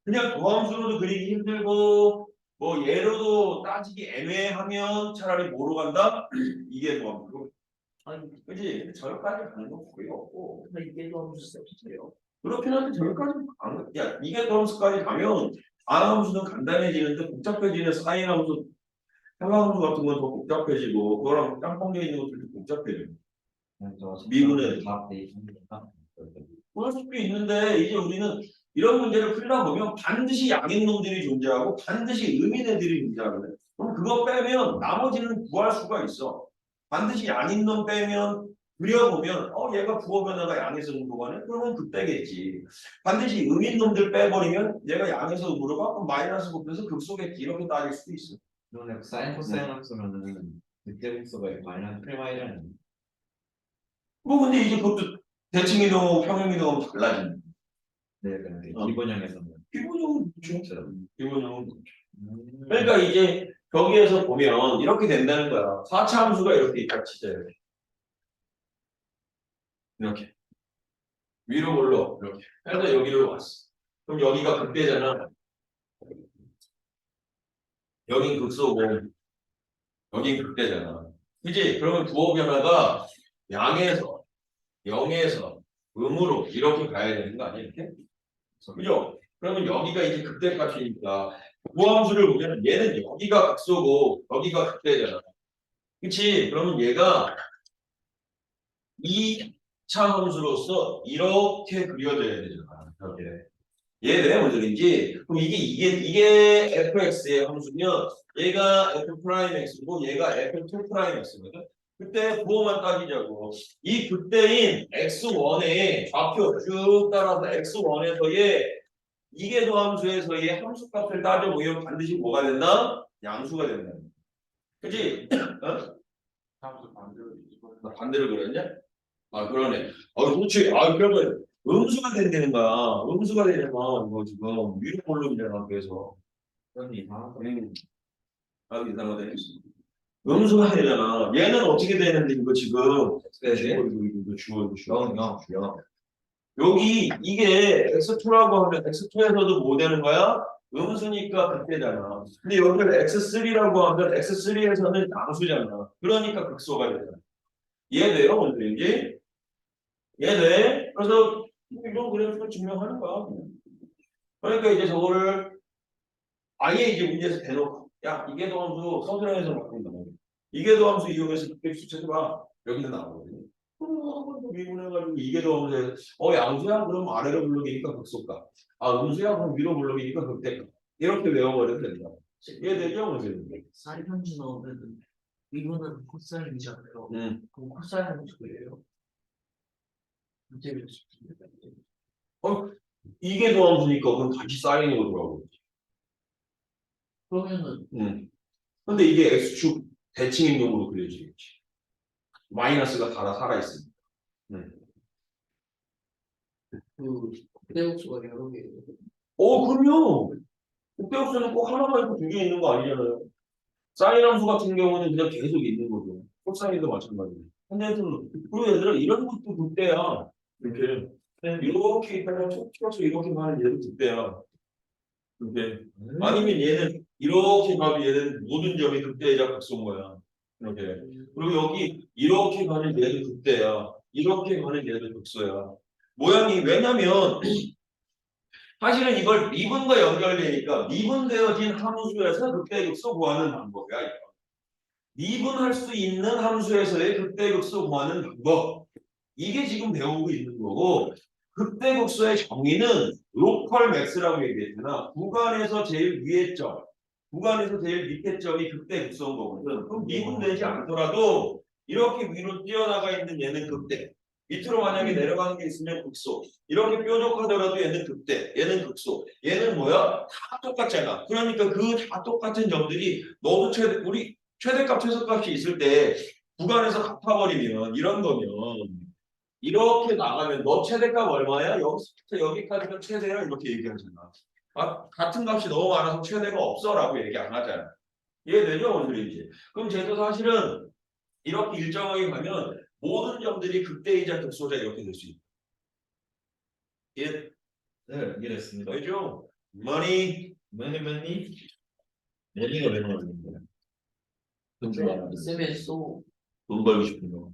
그냥 도함수로도 그리기 힘들고 뭐 예로도 따지기 애매하면 차라리 뭐로 간다? 이게 도함수로. 아니 그지? 저기까지 가는 건 거의 없고. 근데 이게 너무 쌤이에요. 그렇긴 한데 저기까지 안, 야 이게 도함수까지 가면 다함수는 간단해지는데 복잡해지는 사인함수 상하함수 같은 건 더 복잡해지고 그거랑 짬뽕돼 있는 것들도 복잡해져. 미분의 답돼 있습니다. 그럴 수도 있는데 이제 우리는 이런 문제를 풀다 보면 반드시 양인 놈들이 존재하고 반드시 음인 애들이 존재하거든. 그럼 그거 빼면 나머지는 구할 수가 있어. 반드시 양인 놈 빼면 그려보면 얘가 부호 변화가 양에서 음으로 가네? 그러면 극대겠지. 반드시 음인 놈들 빼버리면 얘가 양에서 음으로 가? 그럼 마이너스 곱해서 극소겠지. 이렇게 따질 수도 있어. 그런데 사인 코사인 함수면은 그때 복수가 마이너스 프라이라는. 뭐 근데 이제 그것도 대칭 이동하고 평행 이동하면 달라지는 거야. 네, 그런데 어. 기본형에서는 기본형은 그렇죠. 처럼. 기본형은 그렇죠. 그러니까 이제 거기에서 보면 이렇게 된다는 거야. 4차 함수가 이렇게 있다 치자. 이렇게. 위로 올라. 이렇게. 그래서 여기로 왔어. 그럼 여기가 극대잖아. 여긴 극소고 여긴 극대잖아. 그지? 그러면 부호 변화가 양에서 0에서 음으로 이렇게 가야 되는 거 아니야? 이렇게? 그죠? 그러면 여기가 이제 극대값이니까 부함수를 보면 얘는 여기가 극소고 여기가 극대잖아. 그치? 그러면 얘가 2차 함수로서 이렇게 그려져야 되잖아. 이렇게. 얘네 무슨 소린지? 그럼 이게 fx의 함수면 얘가 f 프라임 x고 얘가 f2 프라임 x거든. 그때 부호만 따지자고. 이 극대인 x1의 좌표 쭉 따라서 x1에서의 이계도 함수에서의 함수값을 따져보면 반드시 뭐가 된다? 양수가 된다. 그치? 어? 함수 반대로 나 반대로 그렸냐? 아 그러네. 그렇지. 그러면 음수가 된다는 거야. 음수가 되는 거 이거 지금 위로 올라오잖아. 그래서 그런 이상한 이상하다. 음수가 되잖아. 얘는 어떻게 되는데 이거 지금 네, 이거 주어. 영. 여기 이게 x2라고 하면 x2에서도 뭐 되는 거야? 음수니까 극대잖아. 근데 여기를 x3라고 하면 x3에서는 양수잖아. 그러니까 극소가 되잖아. 이해돼요? 뭔 소리인지? 이해돼? 그래서 이런 그래프를 증명하는 거야. 그러니까 이제 저거를 아예 이제 문제에서 대놓고 야 이계도 함수 서술형에서 바꾼다. 이계도 함수 이용해서 극대수 찾아봐. 여기는 나오거든요. 미분해가지고 이계도 함수에 양수야? 그럼 아래로 불러기니까 극소가. 음수야? 그럼 위로 불러기니까 극대가. 이렇게 외워버리면 된다. 이해되죠? 선생님? 사인 함수 나오면은 이거는 코사인이잖아요. 음. 그럼 코사인 함수예요. 문제를 줍니다. 이계도 함수니까 그럼 다시 사인으로 돌아오고. 그러면은 음. 근데 이게 X축 대칭임동으로 그려지겠지. 마이너스가 살아있습니다. 그 대역수가 여러 개. 그럼요. 극대역수는 꼭 하나만 있고 두 개 있는 거 아니잖아요. 사인 함수 같은 경우는 그냥 계속 있는 거죠. 코사인도 마찬가지고. 근데는 그리고 얘들아 이런 것도 극대야. 이렇게 이렇게 있다가 툭 튀어서 이렇게 가는 얘도 극대야. 이렇게 아니면 얘는 이렇게 가도 얘는 모든 점이 극대이자 극소인 거야. 이렇게. 그리고 여기 이렇게 가는 얘도 극대야. 이렇게 가는 얘도 극소야. 모양이 왜냐면 사실은 이걸 미분과 연결되니까 미분되어진 함수에서 극대극소 구하는 방법이야. 이거. 미분할 수 있는 함수에서의 극대극소 구하는 방법. 이게 지금 배우고 있는 거고 극대극소의 정의는 로컬 맥스라고 얘기했잖아. 구간에서 제일 위에 점, 구간에서 제일 밑에 점이 극대극소인 거거든. 그럼 미분되지 않더라도 이렇게 위로 뛰어나가 있는 얘는 극대. 밑으로 만약에 내려가는 게 있으면 극소. 이렇게 뾰족하더라도 얘는 극대, 얘는 극소. 얘는 뭐야? 다 똑같잖아. 그러니까 그 다 똑같은 점들이 너도 우리 최대값, 최소값이 있을 때 구간에서 갚아버리면 이런 거면 이렇게 나가면 너 최대값 얼마야? 여기서부터 여기까지가 최대야 이렇게 얘기하잖아. 같은 값이 너무 많아서 최대가 없어라고 얘기 안 하잖아. 이해되죠? 뭔 소리인지. 그럼 쟤도 사실은 이렇게 일정하게 가면 모든 점들이 극대이자 극소자 이렇게 될 수 있다. 이해 네, 이해됐습니다. 되죠? money 머니가 왜 나오는 거야? 쌤의 소 돈 벌고 싶은 거.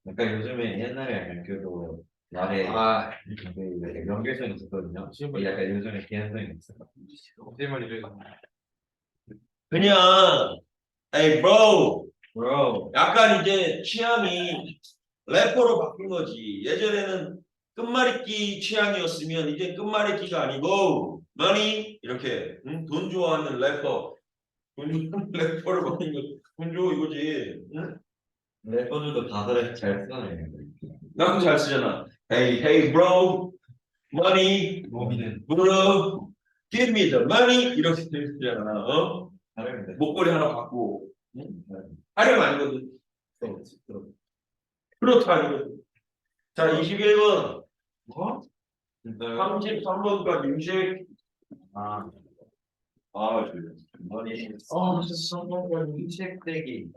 약간 요즘에 옛날에 약간 그거 말에 그 연결성이 있었거든요. 약간 요즘에 개연성이 있어요. 그냥 에이 bro 브로, 약간 이제 취향이 래퍼로 바뀐 거지. 예전에는 끝말잇기 취향이었으면 이제 끝말잇기가 아니고 money 이렇게 돈 좋아하는 래퍼 돈 좋아하는 래퍼로 바뀐 거지. 돈 좋아 이거지. 응? 래퍼들도 가사를 잘 쓰네. 나도 잘 쓰잖아. Hey hey bro money 모비는 bro give me the money 이렇게 쓰잖아. 어? 다른데. 목걸이 하나 받고 응? 하려면 아니거든. 또 그렇다 아니거든. 자 21번 뭐? 진짜 33번까지 유식 아, 머니 성공과 책대기.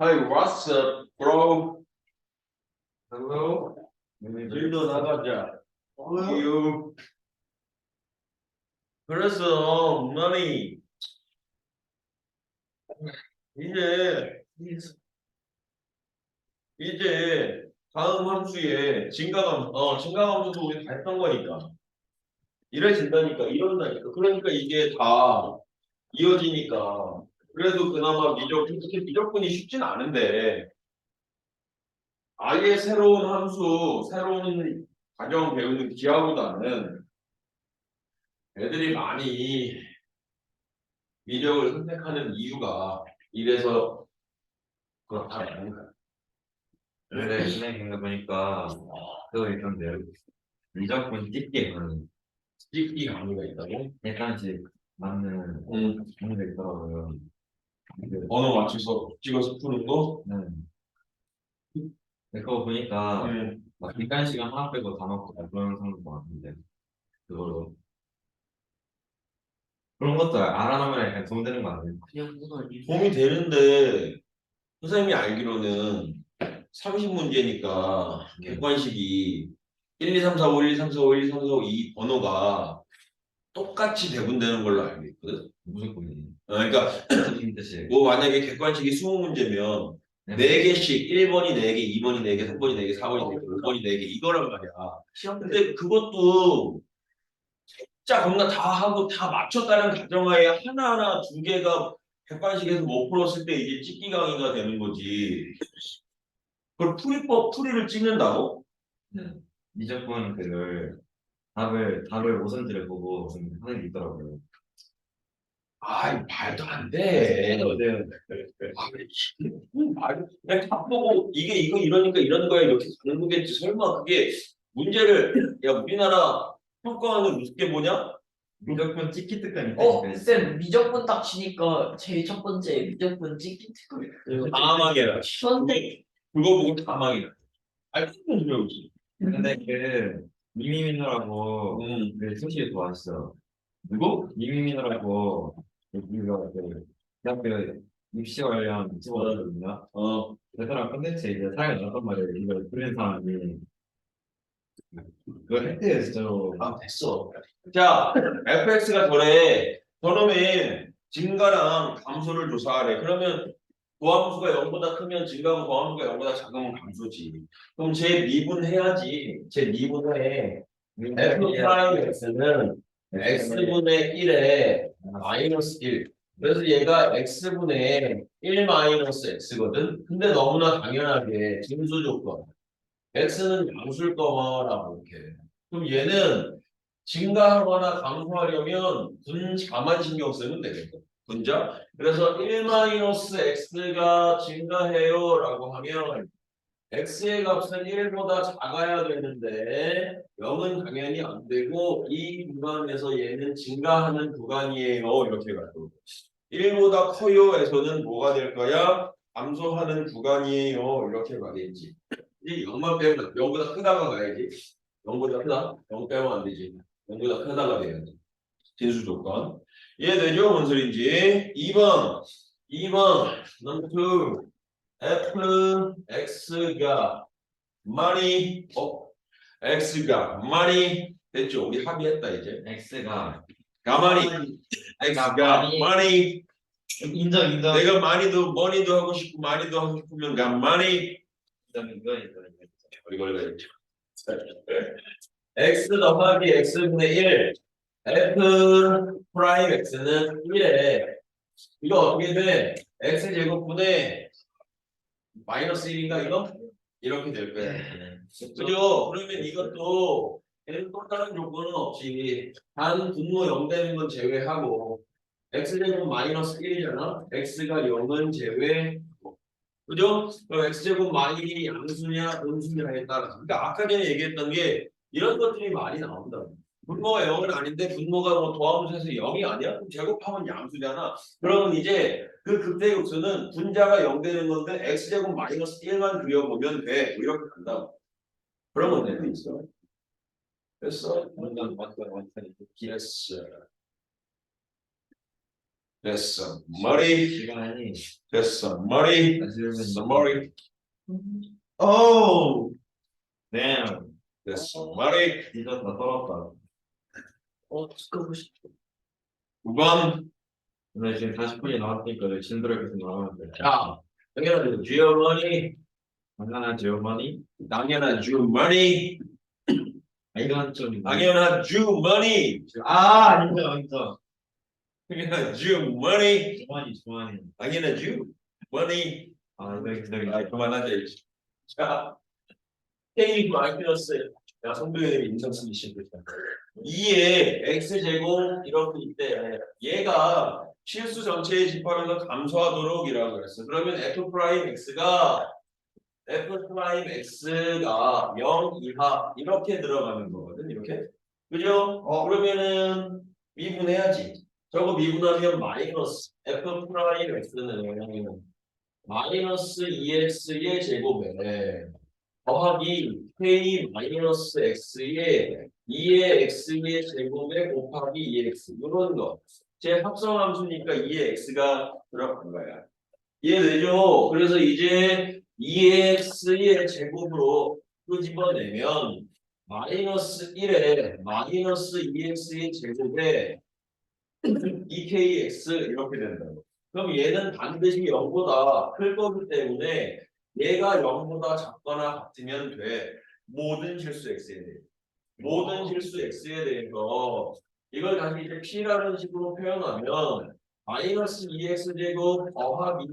Hey, what's up, bro? Hello. 일도 나가자. You. 그래서 너니 이제 다음 함수에 증가함수도 우리 다 했던 거니까 이래진다니까 이런다니까 그러니까 이게 다 이어지니까 그래도 그나마 특히 미적분이 쉽진 않은데 아예 새로운 함수 새로운 과정 배우는 기하보다는 애들이 많이 미적을 선택하는 이유가 이래서 그렇다는 거야. 근데 선생님 보니까 그거 있던데요. 미적분 찍기 하는 찍기 강의가 있다고? 약간씩 맞는 종류가 있더라고요. 그, 언어 맞춰서 찍어서 푸는 거? 네. 근데 그거 보니까 음. 막 기간 시간 하나 빼고 다 넣고 다 그런 사람도 많은데 그걸로 그런 것도 알아놓으면 약간 도움되는 거 아니에요? 그냥 문 아니에요? 도움이 되는데 선생님이 알기로는 30문제니까 객관식이 1, 2, 3, 4, 5, 1, 2, 3, 4, 5, 1, 2, 3, 4, 5 이 번호가 똑같이 배분되는 걸로 알고 있거든. 무조건이에요. 그러니까 무슨 뜻이에요? 뭐 만약에 객관식이 20문제면 4개씩 1번이 4개, 2번이 4개, 3번이 4개, 4번이 4개, 5번이 4개 이거란 말이야. 시험 때 근데 그것도 자 겁나 다 하고 다 맞췄다는 가정하에 하나하나 두 개가 객관식에서 못 풀었을 때 이제 찍기 강의가 되는 거지. 그걸 풀이를 찍는다고? 네. 미적분 그걸 답을 오선지를 보고 무슨 하는 게 있더라고요. 아, 말도 안 돼. 아, 그냥 다 보고 이게 이거 이러니까 이런 거야 이렇게 가는 거겠지. 설마 그게 문제를 야 우리나라 평가하는 우습게 보냐? 미적분 찍기 특강 있다니까. 쌤 미적분 딱 치니까 제일 첫 번째 미적분 찍기 특급 다망해라. 선택 그거 보고 다망해라. 알고 있는 소리지. 근데 그 미미미너라고 음. 그 소식이 좋았어. 누구? 미미미너라고 우리가 그 대학교 입시 관련 유튜버거든요. 그 사람 콘텐츠에 이제 사연이 나왔단 말이에요. 이걸 부른 사람이 그걸 했대요 진짜로. 아 됐어. 자, fx가 저래. 저놈의 증가랑 감소를 조사하래. 그러면 도함수가 0보다 크면 증가고 도함수가 0보다 작으면 감소지. 그럼 제 미분해야지. 제 미분해. f 프라임 x는 x분의 1에 마이너스 1. 그래서 얘가 x분의 1 마이너스 x거든. 근데 너무나 당연하게 징수 조건. x는 양수일 거라고 이렇게. 그럼 얘는 증가하거나 감소하려면 분자만 신경 쓰면 되겠다. 분자. 그래서 1-x가 증가해요라고 하면 x의 값은 1보다 작아야 되는데 0은 당연히 안 되고 이 구간에서 얘는 증가하는 구간이에요. 이렇게 가도 1보다 커요에서는 뭐가 될 거야? 감소하는 구간이에요. 이렇게 가겠지. 이 0만 빼면 0보다 크다가 가야지. 0보다 크다? 0 빼면 안 되지. 0보다 크다가 돼야지. 진수 조건. 이해되죠? 뭔 소린지. 2번 넘버 2 fx가 많이 x가 많이 됐죠? 우리 합의했다 이제. X가 가만히 x가 많이 인정. 내가 많이도 머니도 하고 싶고 많이도 하고 싶으면 가만히 이거 이걸 가야죠. x 더하기 x분의 1 f 프라임 x는 1에 이거 어떻게 돼? x 제곱분의 마이너스 1인가 이거? 이렇게 될 거야. 그죠? 그러면 이것도 얘는 또 다른 조건은 없이 단 분모 0 되는 건 제외하고 x제곱 마이너스 1이잖아. x가 0은 제외하고 그죠? 그럼 x제곱 마이너스 양수냐 음수냐에 따라서 그러니까 아까 전에 얘기했던 게 이런 것들이 많이 나온다. 분모가 0은 아닌데 분모가 뭐 도함수에서 0이 아니야? 그럼 제곱하면 양수잖아. 그러면 이제 그 극대육수는 분자가 0 되는 건데 x제곱 마이너스 1만 그려보면 돼. 뭐 이렇게 간다고. 그런 문제도 있어. 됐어? 완전 됐어. 됐어. 머리. 시간이 됐어. 머리. 사실은 됐어. 머리. 음. 오. damn 됐어. 머리. 진짜 다 떨었다. 끄고 싶어. 9번. 근데 지금 40분이 남았으니까 진도를 계속 나가면 돼. 자, 당연한 주어머니. 당연한 지원만이 당연한 주머니. 이건 좀 당연한 주머니. 아닌가 아닌가 당연한 주머니. 주만이 당연한 주머니. 아 이거 아, 그만하자 이제. 자, K 마이너스. 야, 성도형이 인상 쓰기 시작했다. 2의 x제곱 이렇게 있대. 얘가 실수 전체의 집합에서 감소하도록이라고 그랬어. 그러면 f 프라임 x가 0 이하 이렇게 들어가는 거거든. 이렇게. 그죠? 그러면은 미분해야지. 저거 미분하면 마이너스 f 프라임 x는 마이너스 2x의 제곱에 더하기 k 마이너스 x의 2의 x의 제곱에 곱하기 2x 이런 거. 제 합성함수니까 2의 x가 들어간 거야. 이해되죠? 그래서 이제 2x의 제곱으로 끄집어내면 마이너스 1에 마이너스 2x의 제곱에 2kx 이렇게 된다고. 그럼 얘는 반드시 0보다 클 거기 때문에 얘가 0보다 작거나 같으면 돼. 모든 실수 x에 대해. 모든 실수 x에 대해서 이걸 다시 이제 p라는 식으로 표현하면 마이너스 2x 제곱 더하기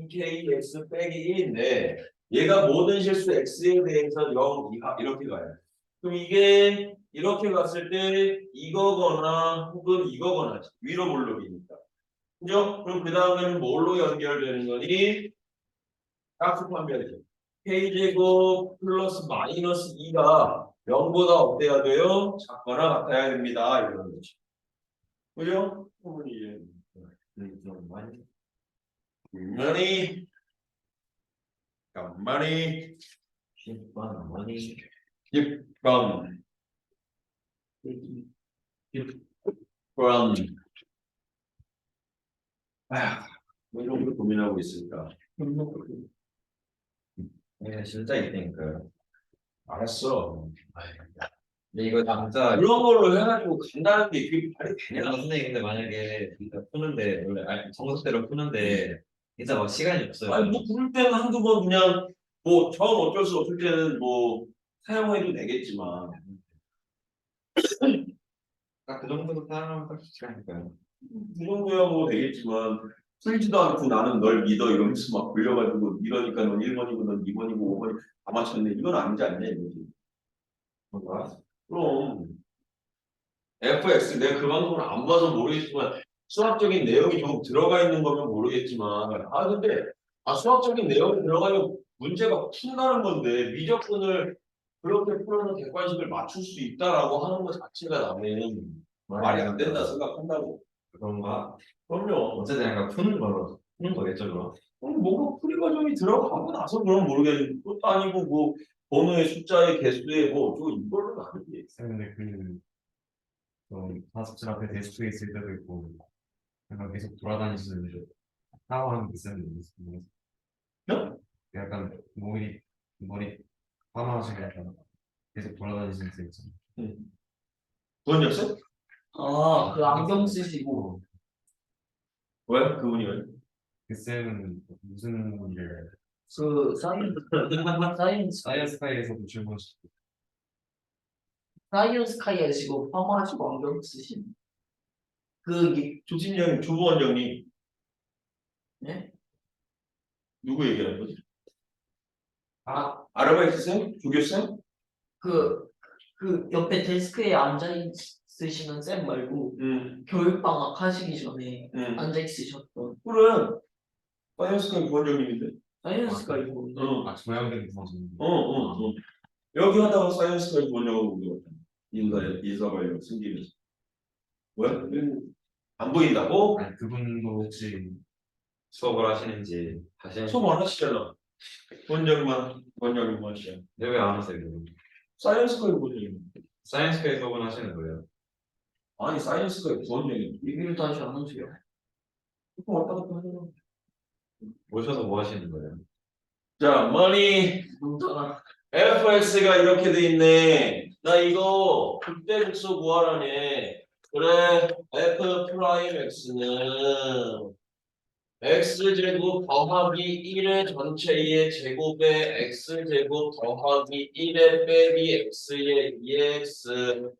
2kx 빼기 1인데 얘가 모든 실수 x에 대해서 0 이하 이렇게 가요. 그럼 이게 이렇게 갔을 때 이거거나 혹은 이거거나 위로 볼록이니까. 그죠? 그럼 그 다음에는 뭘로 연결되는 거니? 짝수판별이죠. k제곱 플러스 마이너스 2가 0보다 어때야 돼요? 작거나 같아야 됩니다. 이런 거죠. 그죠? 부분이 이해. 좀 많이 money, money, 10번 많이 10번, 10번. 아, 왜 이런 걸 고민하고 있을까? 네, 진짜 있다니까요. 알았어. 근데 이거 진짜 그런 걸로 해가지고 간다는 게 그게 말이 되냐? 선생님 근데 만약에 진짜 푸는데 원래 정석대로 푸는데 진짜 막 시간이 없어요. 아니, 뭐, 그럴 때는 한두 번 그냥, 뭐, 정 어쩔 수 없을 때는 뭐, 사용해도 되겠지만, 딱 그 정도로 사용하면 딱 시간이니까요. 그 정도야 뭐 되겠지만, 풀지도 않고 나는 널 믿어 이러면서 막 불려가지고, 이러니까 넌 1번이고 넌 2번이고 5번이고 다 맞췄네. 이건 아니지 않냐, 이거지. 뭔가 그럼, FX, 내가 그 방송을 안 봐서 모르겠지만, 수학적인 내용이 좀 들어가 있는 거면 모르겠지만, 근데, 수학적인 내용이 들어가면 문제가 푼다는 건데, 미적분을 그렇게 풀어서 객관식을 맞출 수 있다라고 하는 것 자체가 나는 말이 안 된다 생각한다고. 그런가? 그럼요. 어쨌든 약간 푸는 거겠죠, 그럼. 뭔가 풀이 과정이 들어가고 나서 그럼 모르겠는데, 그것도 아니고, 뭐, 번호의 숫자의 개수의 뭐, 이걸로는 아니지. 근데 다섯줄 앞에 데스크에 있을 때도 있고, 약간 계속 돌아다니시는데, 샤워하는 게 있었는데, 응? 약간 머리 파마하시고 약간 계속 돌아다니시는 때 있잖아요. 그건였어? 그 안경 쓰시고 왜? 그분이 왜? 그 쌤은 무슨 일을, 그 사이언스카이에서도 출근하시고, 사이언스 카이에 지금 파마하시고 안경 쓰신 그 조팀장님, 조부원장님, 예? 누구 얘기하는 거지? 아, 아르바이트 쌤? 조교쌤? 그 옆에 데스크에 앉아 있으시는 쌤 말고 응, 교육방학 하시기 전에 응. 앉아 있으셨던 그래. 사이언스카이 부원장님인데. 사이언스가 있고 응, 조양된 부서진 응. 여기 하다가 사이언스카이 부원장하고 그거 인사 관련 승진해서. 왜? 안 보인다고? 아니, 그분도 혹시 수업을 하시는지 다시 수업 안 하시잖아. 부원장님만 하시잖아. 왜안 하세요? 그럼? 사이언스카이 부원장님. 사이언스케이 수업은 하시는 거예요? 아니, 사이언스카이 부원장님. 리뷰를 다시 안 하세요. 왔다 갔다 하잖아. 오셔서 뭐 하시는 거예요? 자, money 문자가 fx가 이렇게 돼 있네. 나 이거 극대극소 구하라네. 그래, f 프라임 x는 x제곱 더하기 1의 전체의 제곱에 x제곱 더하기 1의 빼기 x의 2x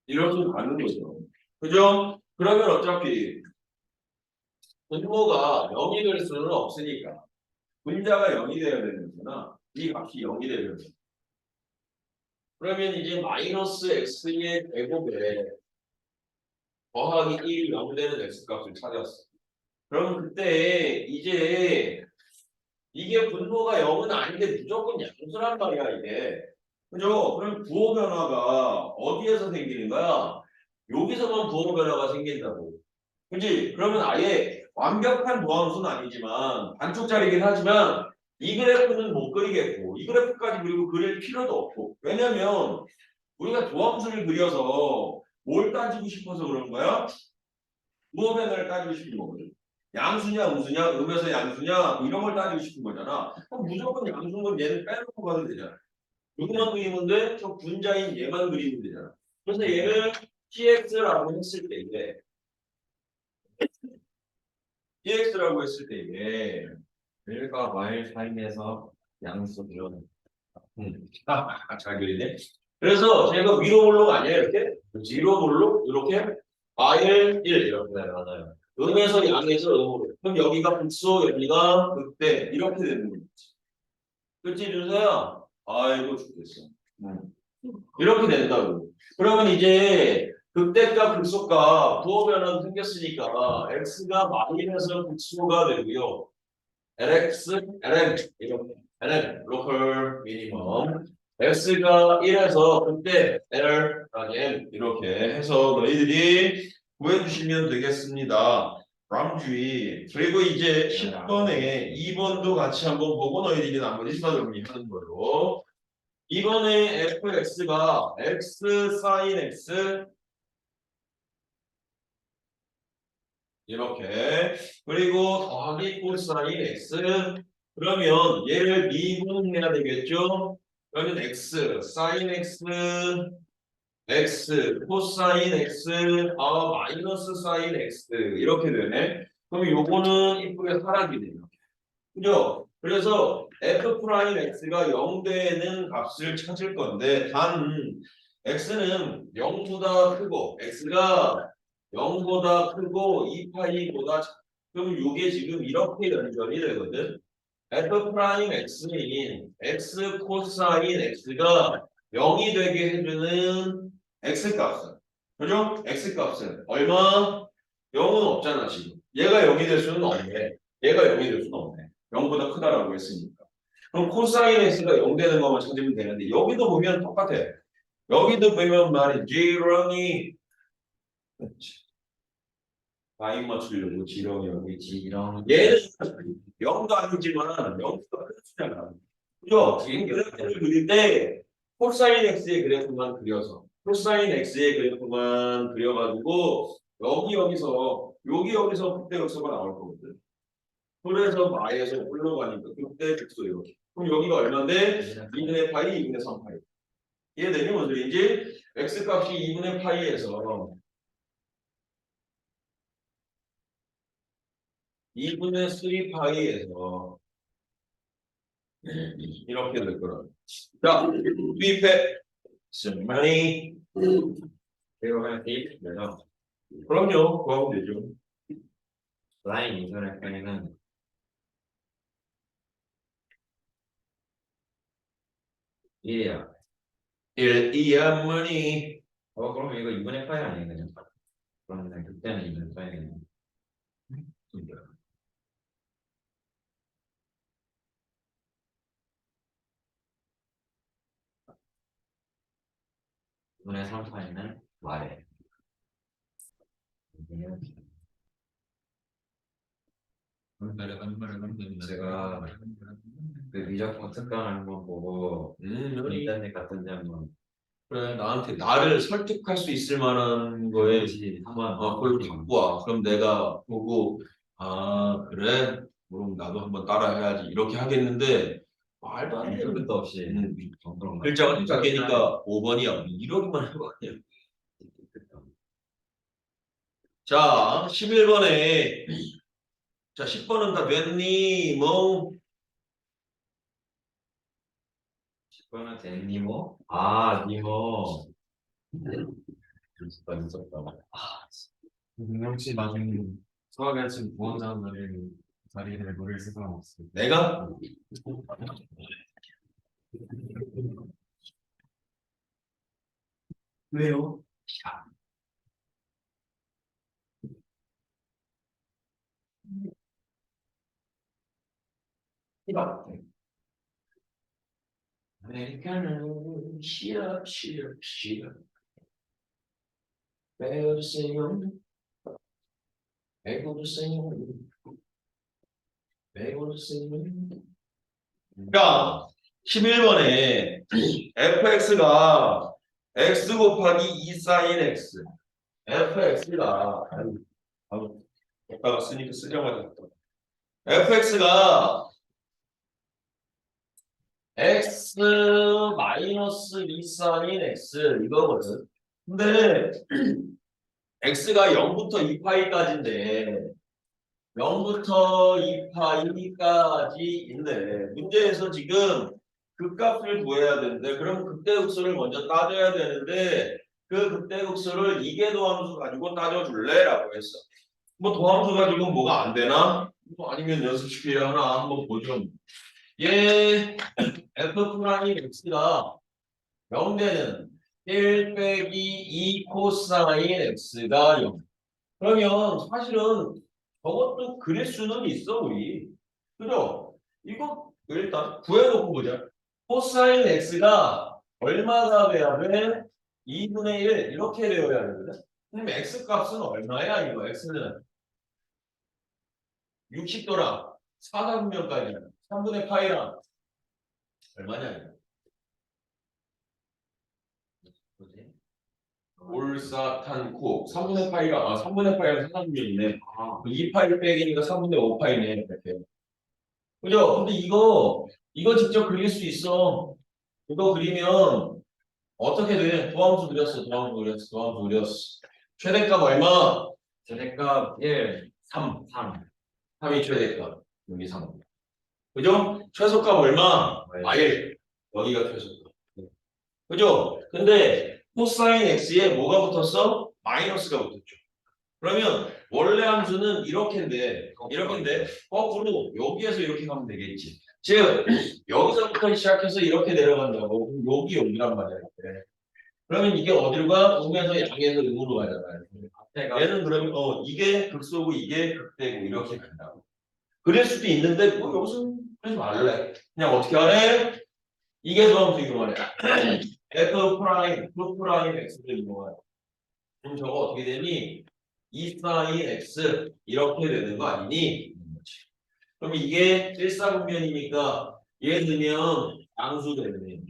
이렇게 가는 거죠. 그죠? 그러면 어차피 분모가 0이 될 수는 없으니까 분자가 0이 되어야 되는 거잖아. 이 값이 0이 되면 그러면 이제 마이너스 x의 제곱에 더하기 1이 0 되는 x값을 찾았어. 그럼 그때 이제 이게 분모가 0은 아닌데 무조건 양수란 말이야 이게. 그죠? 그럼 부호 변화가 어디에서 생기는 거야? 여기서만 부호 변화가 생긴다고. 그지? 그러면 아예 완벽한 무함수는 아니지만 반쪽짜리긴 하지만 이 그래프는 못 그리겠고 이 그래프까지 그리고 그릴 필요도 없고 왜냐면 우리가 도함수를 그려서 뭘 따지고 싶어서 그런 거야? 부호 변화를 따지고 싶은 거거든. 양수냐 음수냐 음에서 양수냐 뭐 이런 걸 따지고 싶은 거잖아. 그럼 무조건 양수인 건 얘는 빼놓고 가도 되잖아. 누구만 그리면 돼? 저 분자인 얘만 그리면 되잖아. 그래서 얘를 tx라고 했을 때 이게 tx라고 했을 때 이게 1과 마일 사이에서 양수 그려. 잘 그리네. 그래서 제가 위로 볼록 아니야 이렇게? 위로 볼록 이렇게 마일 1 이렇게 네, 맞아요. 음에서 양에서 음으로. 그럼 여기가 극소 여기가 극대 이렇게 되는 거지. 그치 준서야? 아이고 죽겠어. 이렇게 된다고. 그러면 이제 극대값 극소값 부호 변화도 생겼으니까 x가 마이너스 극소가 되고요. lx, ln 이렇게 ln 로컬 미니멈 x가 1에서 극대 l n 이렇게 해서 너희들이 구해주시면 되겠습니다. 람쥐 그리고 이제 10번에 2번도 같이 한번 보고 너희들이 나머지 정리하는 걸로. 이번에 fx가 x sin x 이렇게 그리고 더하기 코사인 x 그러면 얘를 미분해야 되겠죠? 그러면 x sin x x 코사인 x 마이너스 사인 x 이렇게 되네. 그럼 요거는 이쁘게 사라지네요. 그죠? 그래서 f 프라임 x가 0 되는 값을 찾을 건데 단 x는 0보다 크고 x가 0보다 크고 2파이보다 그럼 이게 지금 이렇게 연결이 되거든. f 프라임 x인 x 코사인 x가 0이 되게 해주는 x 값은 그죠? x 값은 얼마? 0은 없잖아 지금. 얘가 0이 될 수는 없네. 얘가 0이 될 수는 없네. 0보다 크다라고 했으니까. 그럼 코사인 x가 0 되는 것만 찾으면 되는데 여기도 보면 똑같아. 여기도 보면 말이지 지렁이 라인 맞추려고 지렁이 여기 지렁. 얘는 0도 아니지만 0보다 큰 수잖아. 그죠? 이 그래프를 그릴 때 코사인 x의 그래프만 그려서 코사인 x의 그래프만 그려가지고 여기서 그때 역서가 나올 거거든. 그래서 마에서 올라가니까 그때 극소 이렇게. 그럼 여기가 얼마인데? 2분의 파이, 2분의 3 파이. 이해되니 뭔 소리인지? x 값이 2분의 파이에서 2분의 3 파이에서 이렇게 될 거라. 자, 투입해. 많이. 그리고 그냥 대입되죠. 그럼요. 구하면 되죠. 라인 이전의 편에는 1이야. 1, 2야, money. 그럼 이거 2분의 파이 아니에요? 그러면 그때는 2분의 파이네요. 2분의 3 파이는 말에. 제가 그 미적분 특강을 한번 보고 money. 인터넷 같은데 한번 그래, 나를 설득할 수 있을 만한 거에 그렇지. 한번 그걸 갖고 와. 그럼 내가 보고, 아, 그래? 그럼 나도 한번 따라 해야지. 이렇게 하겠는데, 말도 안 되는 끝도 없이 그런 거. 글자가 두 개니까 5번이야. 이러기만 해봐, 그냥. 자, 11번에, 자, 10번은 다 됐니? 뭐, 10번은 된 니모. 아, 니모. 무섭다, 무섭다. 혹시 나중에 수학에 지금 부원장들은 자리에 노래를 쓸 사람 없어요. 내가? 왜요? 해봐. 아메리카노, 시럽, 시럽, 시럽. 배우세요. 배우세요. 배우세요. 자, 11번에 fx가 x 곱하기 2 sin x. fx가 여기다가 쓰니까 쓰자마자 fx가 x 마이너스 2 sin x 이거거든. 근데 x가 0부터 2파이까지인데 0부터 2파이까지인데 문제에서 지금 그 값을 구해야 되는데 그럼 극대극소를 먼저 따져야 되는데 그 극대극소를 이계도함수 가지고 따져줄래? 라고 했어. 뭐 도함수 가지고 뭐가 안 되나? 뭐 아니면 연습시켜야 하나 한번 보죠. 얘 f 프라임 x가 0되는 1 빼기 2 코사인 x가 0. 그러면 사실은 저것도 그릴 수는 있어, 우리. 그죠? 이거 일단 구해놓고 보자. 코사인 x가 얼마나 돼야 돼? 2분의 1 이렇게 되어야 되거든. 그럼 x 값은 얼마야, 이거? x는 60도랑 4분면까지 3분의 파이랑 얼마냐, 이거? 뭐지? 올사탄코 3분의 파이가 3분의 파이가 4분면이네. 2파이 빼기니까 3분의 5파이네. 이렇게. 그죠? 근데 이거 직접 그릴 수 있어. 이거 그리면 어떻게 돼? 도함수 그렸어. 최대값 얼마? 최대값 1, 3. 3. 3이 최대값. 여기 3. 그죠? 최소값 얼마? 네. 1. 여기가 최소값. 그죠? 근데 코사인 x에 뭐가 붙었어? 마이너스가 붙었죠. 그러면 원래 함수는 이렇게인데 거꾸로 여기에서 이렇게 가면 되겠지. 즉 여기서부터 시작해서 이렇게 내려간다고. 그럼 여기란 말이야. 이렇게. 그러면 이게 어디로 가? 음에서 양에서 음으로 가잖아요. 앞에가 얘는 그러면 이게 극소고 이게 극대고 이렇게 간다고. 그럴 수도 있는데 뭐 여기서 그러지 말래. 그냥 어떻게 하래? 이게 도함수 이용하래. f 프라임, f 프라임 x를 이용하래. 그럼 저거 어떻게 되니? 2 사인 x 이렇게 되는 거 아니니? 그럼 이게 1사분면이니까 얘 넣으면 양수되네.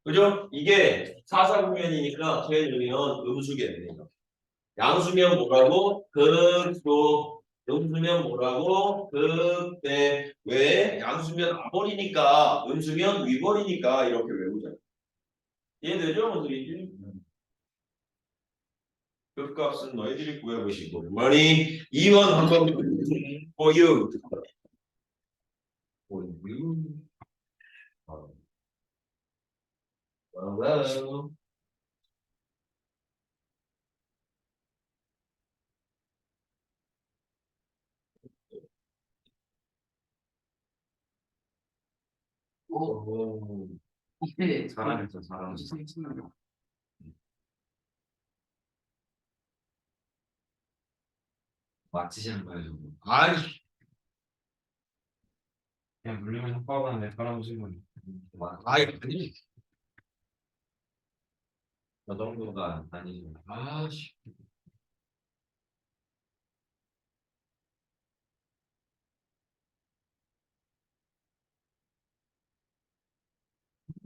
그죠? 이게 4사분면이니까 걔 넣으면 음수겠네. 양수면 뭐라고? 극소. 음수면 뭐라고? 극대. 왜? 양수면 앞벌이니까 음수면 윗벌이니까 이렇게 외우자. 이해되죠? 무슨 얘기인지? 값은 너희들이 구해보시고 머니 2번 한번 for you. Hello. 오. 이때 잘하겠어, 잘하겠어. 맞히시는 거예요, 저거. 아이, 그냥 누르면 효과가 나는데 따라오신 분이. 아이, 저 정도가 아니죠. 아씨.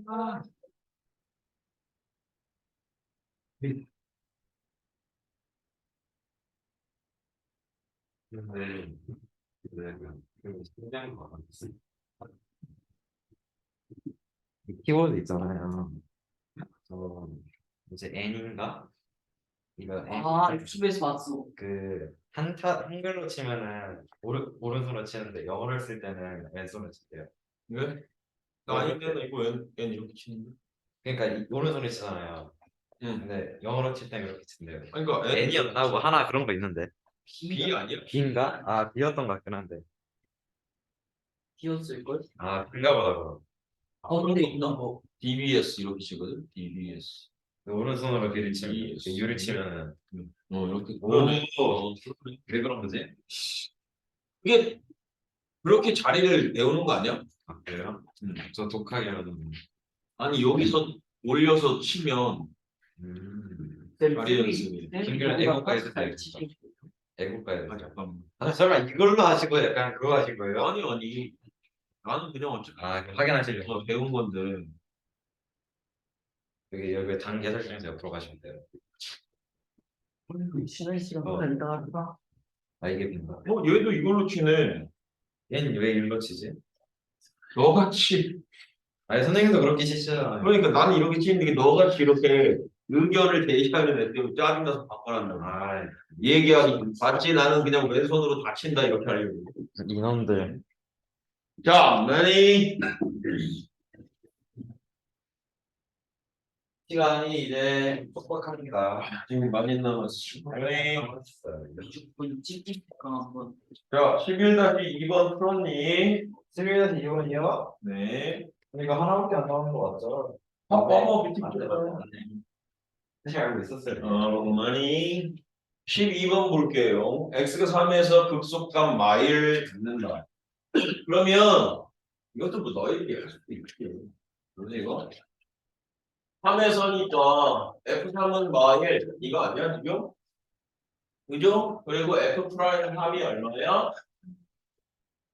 아, 근데 그 신기한 거 같았어. 키워드 있잖아요. 저 이제 N인가? 이거 N 아 유튜브에서 봤어. 그 한글로 치면은 오른손으로 치는데 영어를 쓸 때는 왼손으로 칠게요. 왜? 나 아닐 때는 이거 웬 이렇게 치는데? 그러니까 오른손으로 치잖아요. 응. 근데 영어로 칠 때는 이렇게 친대요. 아니, 그러니까 N이었나? 뭐 하나 그런 거 있는데. B 아니야? B인가? 아 B였던 것 같긴 한데. 비었을 걸. 아 B인가 보다 그럼. 근데 있나 뭐. DBS 이렇게 치거든. DBS. 오른손으로 B를 치면 Yes. U를 치면은 이렇게. 오. 그러네. 왜 그런 거지? 이게 그렇게 자리를 배우는 거 아니야? 아 그래요? 음. 저 독하게 하는. 아니 여기서 올려서 치면 자리 연습이. 김규현 애국가에서 잘 잘 치지. 애국가에. 아 잠깐만. 아 설마 이걸로 하시고 약간 그거 하신 거예요? 아니 나는 그냥 어차피 아 확인하시려고. 배운 건데. 여기 단계 설정에서 옆으로 가시면 돼요. 친한 시간 어. 간다. 아 이게 빈다. 얘도 이걸로 치네. 얘는 왜 일로 치지? 너같이. 아니 선생님도 그렇게 치시잖아요. 그러니까 나는 이렇게 치는데 너같이 이렇게 의견을 제시하는 애 때문에 짜증나서 바꿔놨나 봐. 아 얘기하기 맞지. 나는 그냥 왼손으로 다 친다 이렇게 하려고. 이놈들. 자, 많이 시간이 이제 촉박합니다. 지금 많이 남았어. 많이. 20분 찍기니까 한번. 자, 11-2번 풀었니? 11에서 2번이요? 네. 이거 하나밖에 안 나오는 거 맞죠? 밑에 맞네, 있잖아요. 맞네. 사실 알고 있었어요. 많이. 12번 볼게요. x가 3에서 극속감 마일 갖는다. 그러면 이것도 뭐 너희들이 할 수도 있지. 그러지 이거? 3에서니까 f3은 마일 이거 아니야 지금? 그죠? 그리고 f 프라임 합이 얼마야?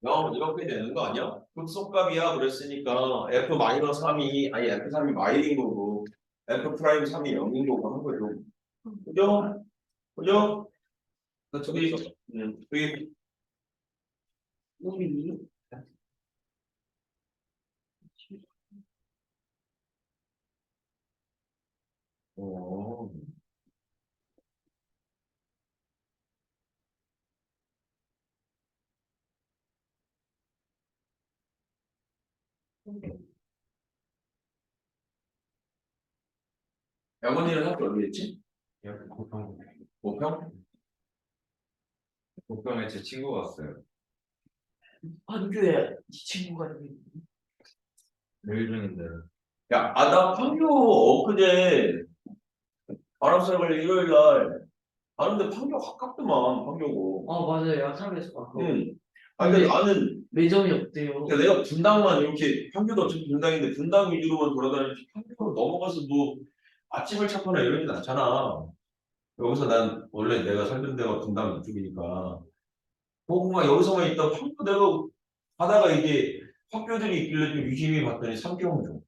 0 이렇게 되는 거 아니야? 극속값이야 그랬으니까 f-3이 아니 f3이 마일인 거고 f 프라임 3이 0인 거고 한 거죠. 그죠? 그죠? 저기 저기 우리 어. 양원이는 학교 어디였지? 보통 5평? 복병에 제 친구가 왔어요. 한교에 이 친구가 있는. 매일 중인데. 야, 나 판교 엊그제 바람설걸 일요일 날 가는데 판교 가깝더만 판교고. 맞아요. 야삼에서 봤고. 응. 아 근데 나는 매점이 없대요. 그러니까 내가 분당만 이렇게 판교도 어차피 분당인데 분당 위주로만 돌아다니지 판교로 넘어가서 뭐 맛집을 찾거나 이러진 않잖아. 여기서 난 원래 내가 살던 데가 분당 이쪽이니까 뭔가 여기서만 있다 판교 내가 가다가 이게 학교들이 있길래 좀 유심히 봤더니 삼평중.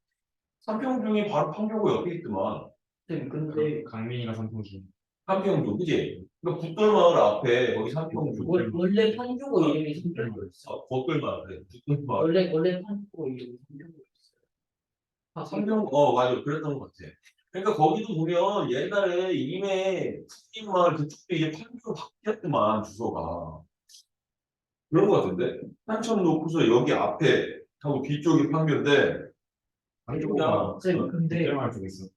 삼평중이 바로 판교고 옆에 있더만. 근데 강민이가 선풍기. 삼평중 그지? 그러니까 붙돌마을 앞에 거기 삼평중. 원래 판교고 이름이 삼평이었어. 붙돌마을 그래. 붙돌마을. 원래 판교고 이름이 삼평이었어요. 삼평 맞아 그랬던 것 같아. 그러니까 거기도 보면 옛날에 임해 푸님마을 그쪽도 이제 판교로 바뀌었더만 주소가. 그런 것 같은데? 한참 놓고서 여기 앞에 하고 뒤쪽이 판교인데 한국가 쌤, 근데 짤말 쪽에 있어.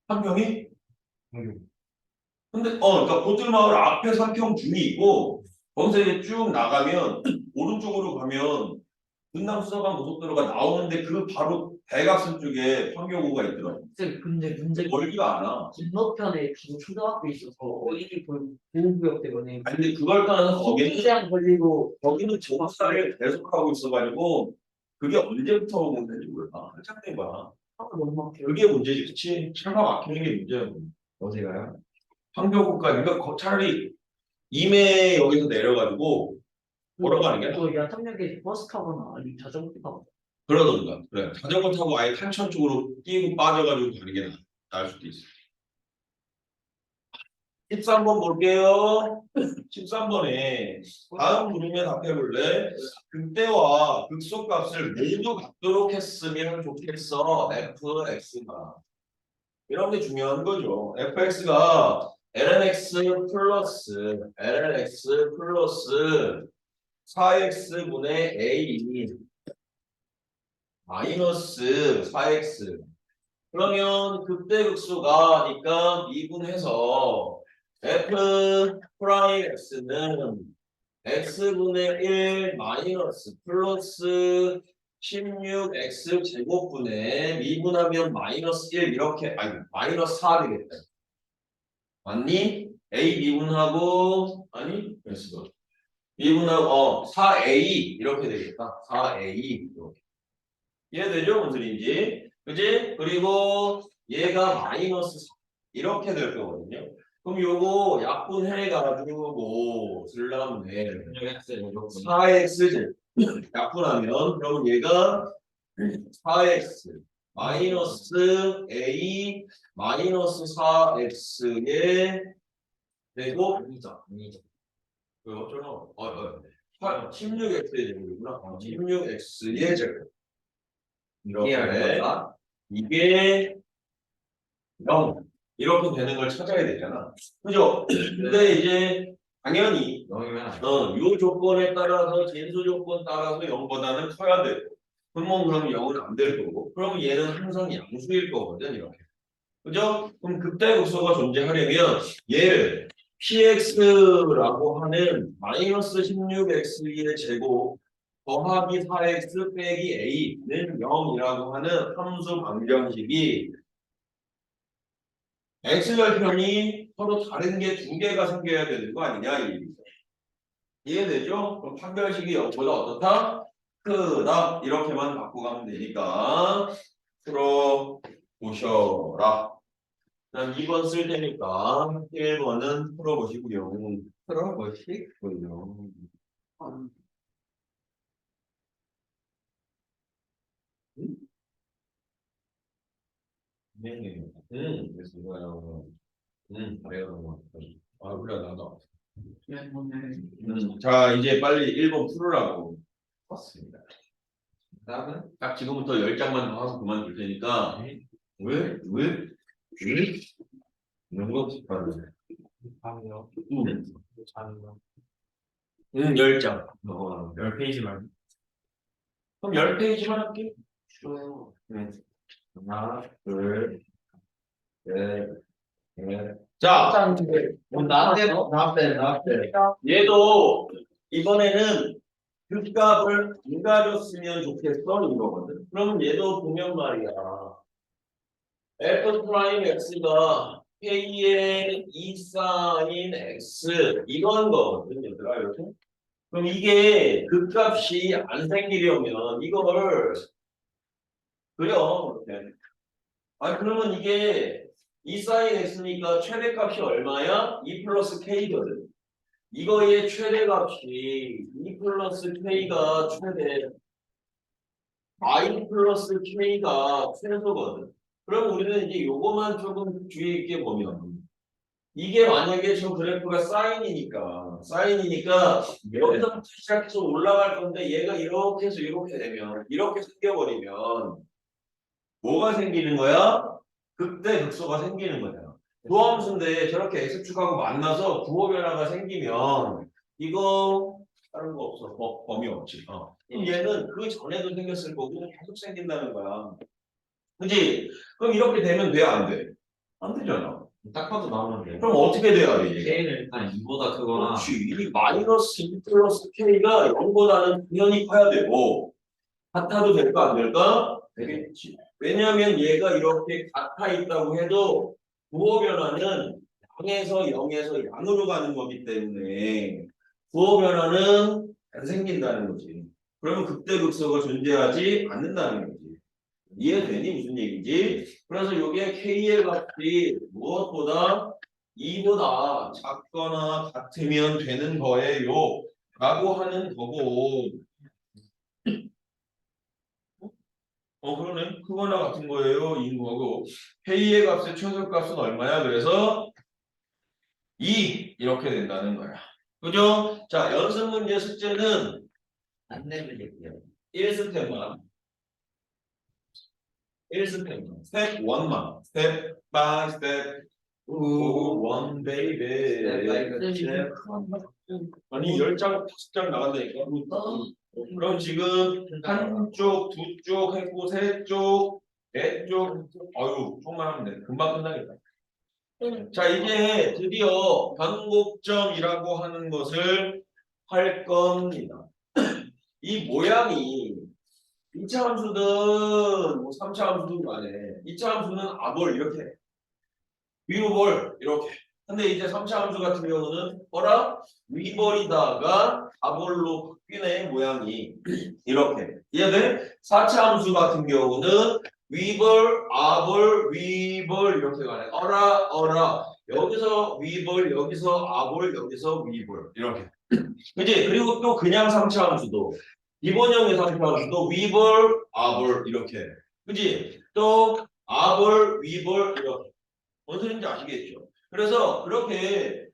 삼평이? 한국. 근데 그러니까 보틀마을 앞에 삼평중이 있고 거기서 이제 쭉 나가면 오른쪽으로 가면 분당수서간 고속도로가 나오는데 그 바로 대각선 쪽에 판교구가 있더라고. 쌤, 근데 문제가 멀지가 않아. 건너편에 두 초등학교 있어서 어린이 보호구역 때문에 아니 근데 그걸 떠나서 거기는 소비자랑 걸리고 정사를 계속하고 있어가지고 그게 언제부터 문제인지 몰라. 한참 돼봐. 차가 너무 막혀요. 그게 문제지, 그치? 차가 막히는 게 문제야. 어디가요? 판교구까지. 그러니까 차라리 임해 여기서 내려가지고 걸어가는 게 나아. 또 야탐역에 버스 타거나 아니면 자전거 타거나. 그러던가. 그래. 자전거 타고 아예 탄천 쪽으로 끼고 빠져가지고 가는 게 나을 수도 있어. 13번 볼게요. 13번에 다음 물음에 답해볼래? 극대와 극소값을 모두 갖도록 했으면 좋겠어. fx가. 이런 게 중요한 거죠. fx가 lnx 플러스 4x분의 a 마이너스 4x. 그러면 극대극소가니까 미분해서 f 프라임 x는 x분의 1 마이너스 플러스 16x 제곱분의 미분하면 마이너스 1 이렇게 아니 마이너스 4 되겠다. 맞니? a 미분하고 아니 그랬어. 미분하고 4a 이렇게 되겠다. 4a 이렇게. 이해되죠? 무슨 소리인지. 그지? 그리고 얘가 마이너스 4 이렇게 될 거거든요. 그럼 요거 약분해가지고 쓸라면 4x 약분하면 그럼 얘가 4x 마이너스 a 마이너스 4x의 되고 아니죠. 왜 어쩌나 16x의 제곱이구나. 16x의 제곱 이게 이렇게 얼마다? 이게 0 이렇게 되는 걸 찾아야 되잖아. 그죠? 근데 이제 당연히 영이면 요 조건에 따라서 진수 조건 따라서 0보다는 커야 되고 그럼 0은 안 될 거고 그럼 얘는 항상 양수일 거거든 이렇게. 그죠? 그럼 극대극소가 존재하려면 얘를 px라고 하는 마이너스 16x의 제곱 더하기 4x 빼기 a는 0이라고 하는 함수 방정식이 x절편이 서로 다른 게 두 개가 생겨야 되는 거 아니냐 이 얘기죠. 이해되죠? 그럼 판별식이 0보다 어떻다? 크다 이렇게만 갖고 가면 되니까 풀어 보셔라. 그다음 2번 쓸 테니까 1번은 풀어보시고요. 풀어보시고요. 네. 그래서 이거요. 그래요. 아 그래 나도. 네. 자 이제 빨리 1번 풀으라고. 맞습니다. 답은 딱 지금부터 10장만 더 하고 그만둘 테니까. 왜? 이런 거 싶어요. 다음이요. 응. 자는요. 10장. 10페이지 말고. 그럼 10페이지만 할게. 싫어요. 하나, 둘, 셋, 넷. 자, 나한테. 얘도 이번에는 값을 누가 줬으면 좋겠어 이거거든. 그럼 얘도 보면 말이야. f 프라임 x가 k의 2 사인 x 이건 거거든 얘들아 이렇게. 그럼 이게 값이 안 생기려면 이걸 그려 이렇게. 아 그러면 이게 2 사인 x니까 최대값이 얼마야? 2 플러스 k거든. 이거의 최대값이 2 플러스 k가 최대 i 플러스 k가 최소거든. 그럼 우리는 이제 요거만 조금 주의 있게 보면 이게 만약에 저 그래프가 사인이니까 여기서부터 시작해서 올라갈 건데 얘가 이렇게 해서 이렇게 되면 이렇게 생겨버리면 뭐가 생기는 거야? 극대극소가 생기는 거야. 부호함수인데 저렇게 x축하고 만나서 부호 변화가 생기면 이거 다른 거 없어. 범위 없지. 그럼 얘는 그 전에도 생겼을 거고 계속 생긴다는 거야. 그지? 그럼 이렇게 되면 돼? 안 돼? 안 되잖아. 딱 봐도 나오는데. 그럼 어떻게 돼야 돼? 얘가? K는 일단 2보다 크거나 그렇지. 이 마이너스 2 플러스 k가 0보다는 당연히 커야 되고 같아도 될까 안 될까? 되겠지. 왜냐하면 얘가 이렇게 같아 있다고 해도 부호 변화는 0에서 양으로 가는 거기 때문에 부호 변화는 안 생긴다는 거지. 그러면 극대극소가 존재하지 않는다는 거지. 이해되니 무슨 얘기인지? 그래서 이게 K의 값이 무엇보다 2보다 작거나 같으면 되는 거예요. 라고 하는 거고. 그러네. 그거나 같은 거예요. 인 거고. K의 값의 최소값은 얼마야? 그래서 2 이렇게 된다는 거야. 그죠? 자, 연습 문제 숙제는 안 내면 얘기해요. 1스텝만. 1스텝만. 스텝 1만. 스텝 바이 스텝. 오, 원 베이베. 아니 10장, 5장 나간다니까. 그럼 지금 한쪽, 두 쪽 했고 세 쪽, 네 쪽. 아유, 조금만 하면 돼. 금방 끝나겠다. 자, 이제 드디어 변곡점이라고 하는 것을 할 겁니다. 이 모양이 2차 함수든 뭐 3차 함수든 간에 2차 함수는 아볼 이렇게 해. 위로 볼 이렇게. 근데 이제 3차 함수 같은 경우는 뭐라? 위볼이다가 아볼로 바뀌네 모양이 이렇게. 이해돼? 4차 함수 같은 경우는 위볼, 아볼, 위볼 이렇게 가네. 어라, 어라. 여기서 위볼, 여기서 아볼, 여기서 위볼 이렇게. 그지? 그리고 또 그냥 3차 함수도 기본형의 3차 함수도 위볼, 아볼 이렇게. 그지? 또 아볼, 위볼 이렇게. 뭔 소리인지 아시겠죠? 그래서 그렇게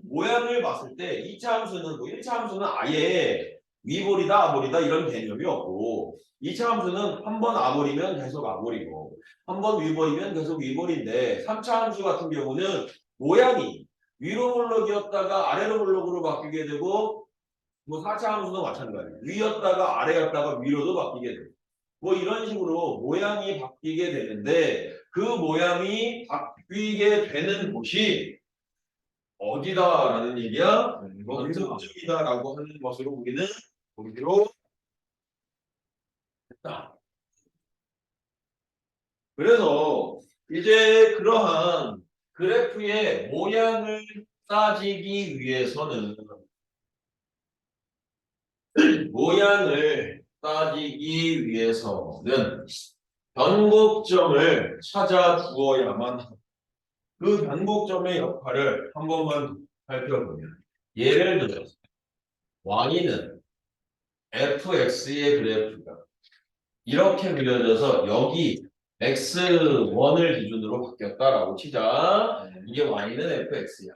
모양을 봤을 때 2차 함수는 뭐 1차 함수는 아예 위볼이다 아볼이다 이런 개념이 없고 2차 함수는 한 번 아볼이면 계속 아볼이고 한 번 위볼이면 계속 위볼인데 3차 함수 같은 경우는 모양이 위로 볼록이었다가 아래로 볼록으로 바뀌게 되고 뭐 4차 함수도 마찬가지예요. 위였다가 아래였다가 위로도 바뀌게 되고 뭐 이런 식으로 모양이 바뀌게 되는데 그 모양이 바뀌게 되는 곳이 어디다라는 얘기야? 변곡점이다라고 하는 것으로 우리는 보기로 했다. 그래서 이제 그러한 그래프의 모양을 따지기 위해서는 변곡점을 찾아 주어야만 합니다. 그 변곡점의 역할을 한 번만 살펴보면 예를 들어서 y는 fx의 그래프가 이렇게 그려져서 여기 x1을 기준으로 바뀌었다라고 치자. 이게 y는 fx야.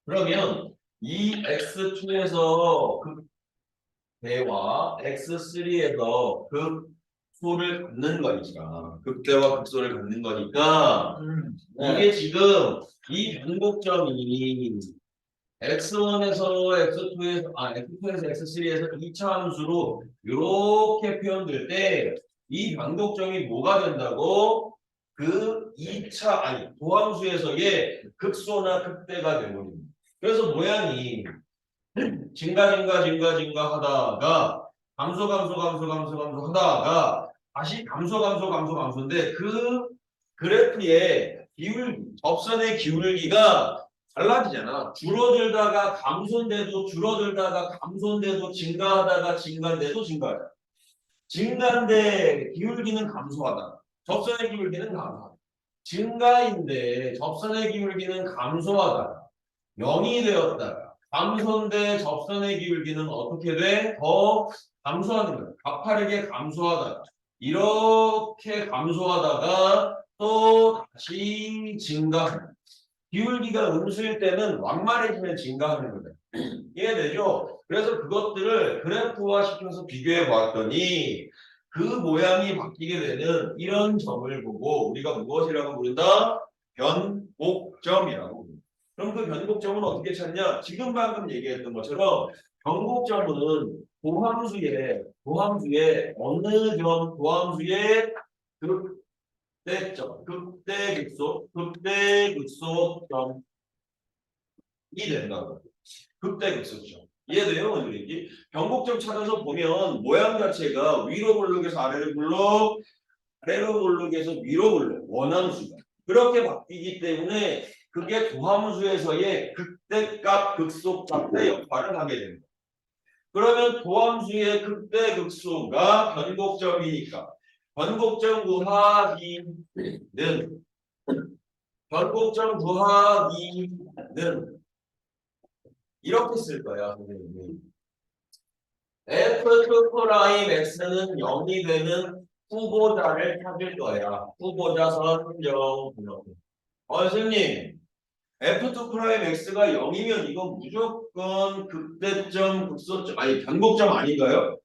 그러면 이 x2에서 극대와 x3에서 극소를 갖는 거니까 극대와 극소를 갖는 거니까 이게 지금 이 변곡점이 x1에서 x2에서 x2에서 x3에서 2차 함수로 이렇게 표현될 때 이 변곡점이 뭐가 된다고? 그 2차 도함수에서의 극소나 극대가 되버립니다. 그래서 모양이 증가 하다가 감소 하다가 다시 감소인데 그 그래프의 접선의 기울기가 달라지잖아. 줄어들다가 감소인데도 줄어들다가 감소인데도 증가한데도 증가하잖아. 증가인데 기울기는 감소하다. 접선의 기울기는 감소하다. 증가인데 접선의 기울기는 감소하다. 0이 되었다가 감소인데 접선의 기울기는 어떻게 돼? 더 감소하는 거야. 가파르게 감소하다가 이렇게 감소하다가 또 다시 증가하는 기울기가 음수일 때는 완만해지면 증가하는 거다. 이해되죠? 그래서 그것들을 그래프화 시켜서 비교해 보았더니 그 모양이 바뀌게 되는 이런 점을 보고 우리가 무엇이라고 부른다? 변곡점이라고 부른다. 그럼 그 변곡점은 어떻게 찾냐? 지금 방금 얘기했던 것처럼 변곡점은 도함수의 어느 점 도함수의 극대점, 극대극소점이 된다고. 극대극소점. 이해돼요? 뭔 소리인지? 변곡점 찾아서 보면 모양 자체가 위로 볼록에서 아래로 볼록, 아래로 볼록에서 위로 볼록, 원함수가. 그렇게 바뀌기 때문에 그게 도함수에서의 극대값, 극소값의 역할을 하게 됩니다. 그러면 도함수의 극대극소가 변곡점이니까 변곡점 구하기는 이렇게 쓸 거야, 선생님이. F2 X는 0이 되는 후보자를 찾을 거야. 후보자 선정. 선생님, F2 프라임 X가 0이면 이건 무조건 극대점, 극소점, 아니 변곡점 아닌가요?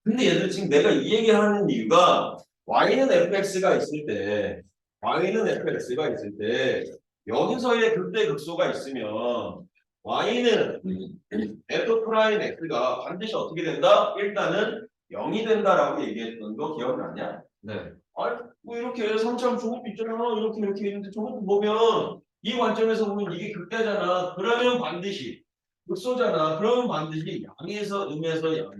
근데 얘들 지금 내가 이 얘기를 하는 이유가 Y는 fx가 있을 때 Y는 fx가 있을 때 여기서의 극대 극소가 있으면 Y는 f 프라임 x가 반드시 어떻게 된다? 일단은 0이 된다라고 얘기했던 거 기억나냐? 네. 아니 뭐 이렇게 3참 저것도 있잖아 이렇게 있는데 저것도 보면 이 관점에서 보면 이게 극대잖아. 그러면 반드시 극소잖아. 그러면 반드시 양에서 음에서 양.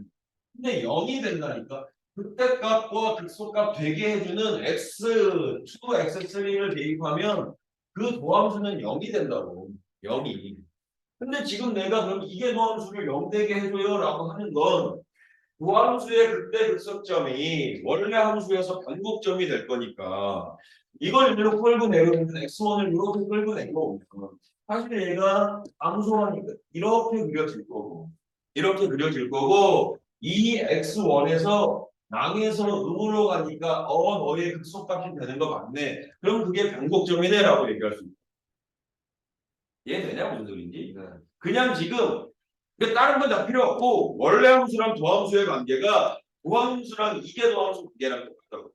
근데 0이 된다니까. 극대값과 극소값 되게 해주는 x2, x3를 대입하면 그 도함수는 0이 된다고. 0이. 근데 지금 내가 그럼 이게 도함수를 0 되게 해줘요 라고 하는 건 도함수의 극대 극소점이 원래 함수에서 반복점이 될 거니까 이걸 일로 끌고 내려오면 x1을 이렇게 끌고 내려오면 사실 얘가 함수하니까 이렇게 그려질 거고 이렇게 그려질 거고 이 x1에서 양에서 음으로 가니까 너의 극소값이 되는 거 맞네. 그럼 그게 변곡점이네 라고 얘기할 수 있다. 이해되냐 무슨 소리인지? 네. 그냥 지금 그 다른 건 다 필요 없고 원래 함수랑 도함수의 관계가 도함수랑 이계 도함수 관계랑 똑같다고.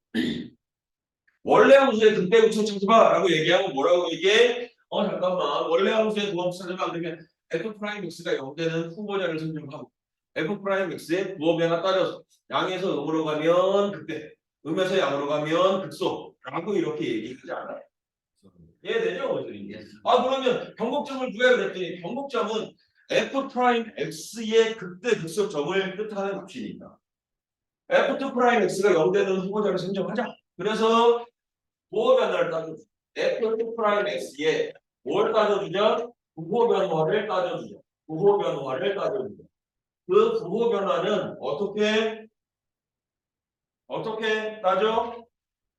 원래 함수의 극대 극소 찾아봐라고 얘기하면 뭐라고 얘기해? 잠깐만 원래 함수의 도함수 찾아봐 그러면 f 프라임 x가 0되는 후보자를 선정하고 f 프라임 x의 부호 변화 따져서 양에서 음으로 가면 극대 음에서 양으로 가면 극소라고 이렇게 얘기하지 않아요? 이해되죠? 그러면 변곡점을 구해 그랬더니 변곡점은 f 프라임 x의 극대 극소점을 뜻하는 값이니까 f2 프라임 x가 0되는 후보자를 선정하자. 그래서 부호 변화를 따져주자. f2 프라임 x의 뭘 따져주자? 부호 변화를 따져주자. 부호 변화를 따져주자. 그 부호 변화는 어떻게 따져?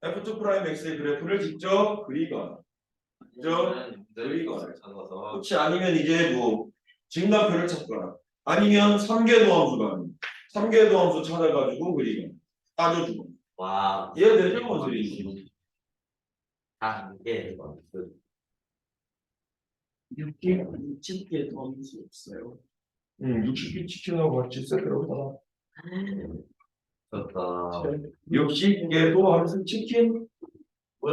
f2 프라임 x의 그래프를 직접 그리거나 그리거나 찾아서 그렇지 아니면 이제 뭐 증가표를 찾거나 아니면 3개 도함수가 3개 도함수 찾아가지고 그리거나 따져주고 와, 이해되죠? 뭔 소리인지. 이게 60개 더 하는 수 없어요. 60개 치킨하고 같이 세트로 좋다. 60개도 함수 치킨? 뭐?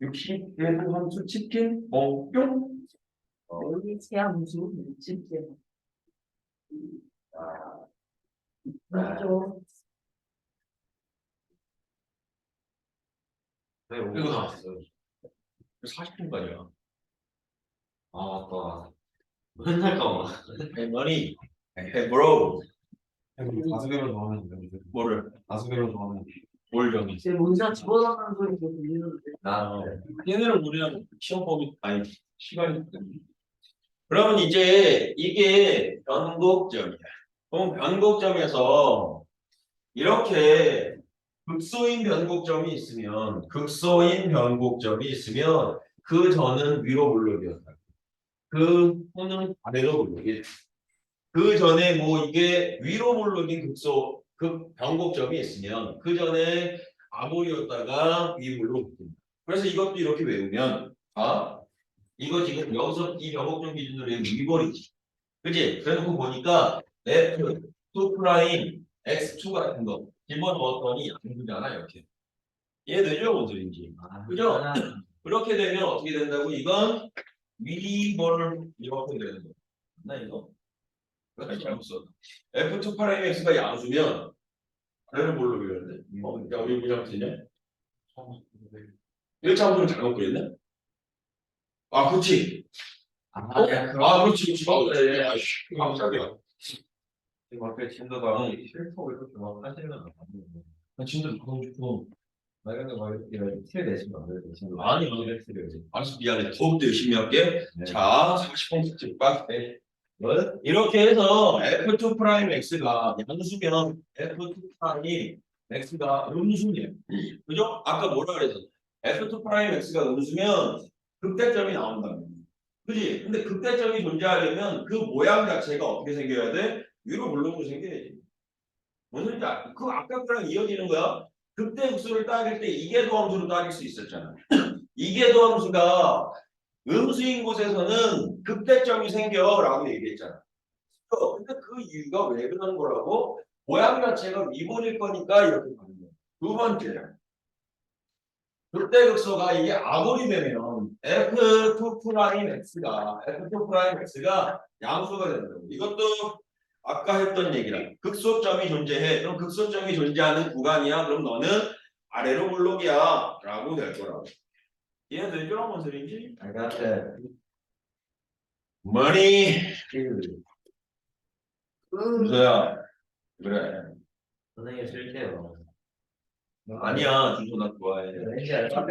60개도 함수 치킨? 뿅? 여기 세함수 60개. 맞죠? 네, 5분 이거 나왔어요. 40분까지야. 맞다. 맨날 까먹어. money. bro. 다수결로 좋아하는 데 뭐를? 다수결로 좋아하는 뭘 정해? 제 문자 집어넣는 소리 계속 들리는데. 얘네는 우리랑 시험 범위 아니 시간이 때문에. 그러면 이제 이게 변곡점이야. 그럼 변곡점에서 이렇게 극소인 변곡점이 있으면 그 전은 위로 블록이었다. 그 후는 아래로 블록이. 그 전에 뭐 이게 위로 블록인 극 변곡점이 있으면 그 전에 아몰이었다가 위 블록. 그래서 이것도 이렇게 외우면 이거 지금 여기서 이 변곡점 기준으로 위볼이지. 그지? 그래놓고 보니까 F2 프라임 X2 같은 거 집어넣었더니 안 되잖아 이렇게. 이해되죠? 뭔 소리인지. 그죠? 그렇게 되면 어떻게 된다고? 이건 위볼을 이렇게 되는 거. 맞나 이거? 그렇게 잘못 써. F2 프라임 X가 양수면 아래는 뭘로 그렸는데? 야 우리 문장 되냐? 1차 함수를 잘못 그렸네? 그렇지. 그렇지. 그래. 깜짝이야. 지금 앞에 진도가 실속을 이렇게 막 하시는 건 아니에요. 나 진짜 너무 싶어. 나 근데 막 이렇게 티를 내시면 안 돼요. 진도. 아니, 알았어, 미안해. 더욱더 열심히 할게. 네. 자, 40분 특집 빡대. 이렇게 해서 F2 프라임 X가 양수면 F2 프라임 X가 음수냐. 그죠? 아까 뭐라 그랬어? F2 프라임 X가 음수면 극대점이 나온다. 그지? 근데 극대점이 존재하려면 그 모양 자체가 어떻게 생겨야 돼? 위로 블록으로 생겨야지. 무슨 소리인지 그 아까 거랑 이어지는 거야? 극대 극소를 따질 때 이계 도함수로 따질 수 있었잖아. 이계도함수가 음수인 곳에서는 극대점이 생겨라고 얘기했잖아. 근데 그 이유가 왜 그러는 거라고? 모양 자체가 미분일 거니까 이렇게 가는 거야. 두 번째, 극대극소가 이게 아볼이 되면 F2'X가 양수가 된다고. 이것도 아까 했던 얘기랑 극소점이 존재해. 그럼 극소점이 존재하는 구간이야. 그럼 너는 아래로 블록이야 라고 될 거라고. 이해되죠? 뭔 소리인지? I got that. 머니 주소야. 그래. 선생님 싫대요. 아니야. 주소 나 좋아해. 왠지 알것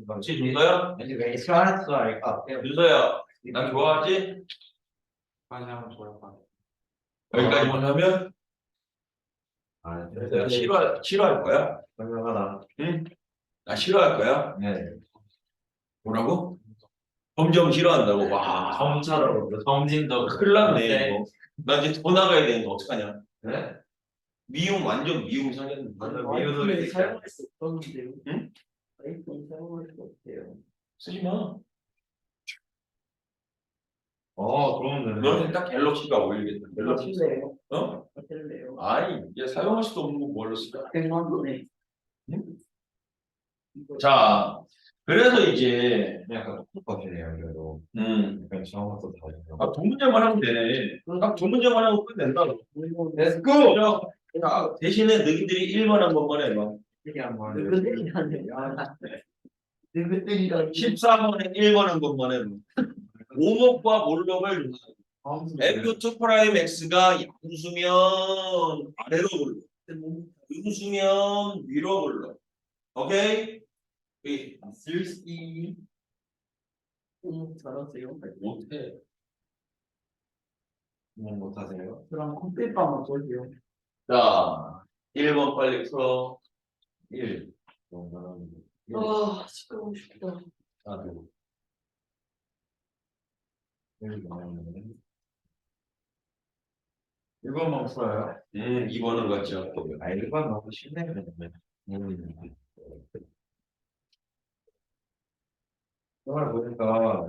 혹시 주소야? 왠지 왜 싫어할지 알것 같아요. 주소야. 나 좋아하지? 까지 하면 좋을 것 같아요. 여기까지만 하면 아, 주소야 싫어할 거야? 설명하다. 응? 나 싫어할 거야? 네. 뭐라고? 점점 싫어한다고. 와. 처음처럼 성진도 큰일 났네. 이거. 나 이제 더 나가야 되는데 어떡하냐? 네? 미움 완전 미움 사겠는데. 완전 아이폰을 미우들이 사용할 수 없던데요. 응? 아이폰 사용할 수 없대요. 쓰지 마. 그러면 너는 딱 갤럭시가 어울리겠다. 갤럭시. 어떨래요? 어? 어떨래요? 아니, 얘 사용할 수도 없는 거 뭘로 쓸까? 100만 원에. 응? 자, 그래서 이제 약간 똑똑하시네요, 그래도. 약간 처음부터 다르죠. 두 문제만 하면 되네. 딱 두 문제만 하고 끝낸다고. Let's go! 자, 대신에 너희들이 1번 한 번만 해봐. 이게 한번 누구들이라네요. 누구들이라니. 14번에 1번 한 번만 해봐. 오목과 몰록을 F2'X가 양수면 아래로 불러. 음수면 위로 불러. 오케이? 쓸시. 잘하세요. 못해. 못하세요? 그럼 컴퓨터만 볼게요. 자, 1번 빨리 풀어. 1. 아, 시끄러워 싶다. 나도. 1번만 풀어요? 2번은 같지 않고. 1번 너무 쉽네요. 정말 보니까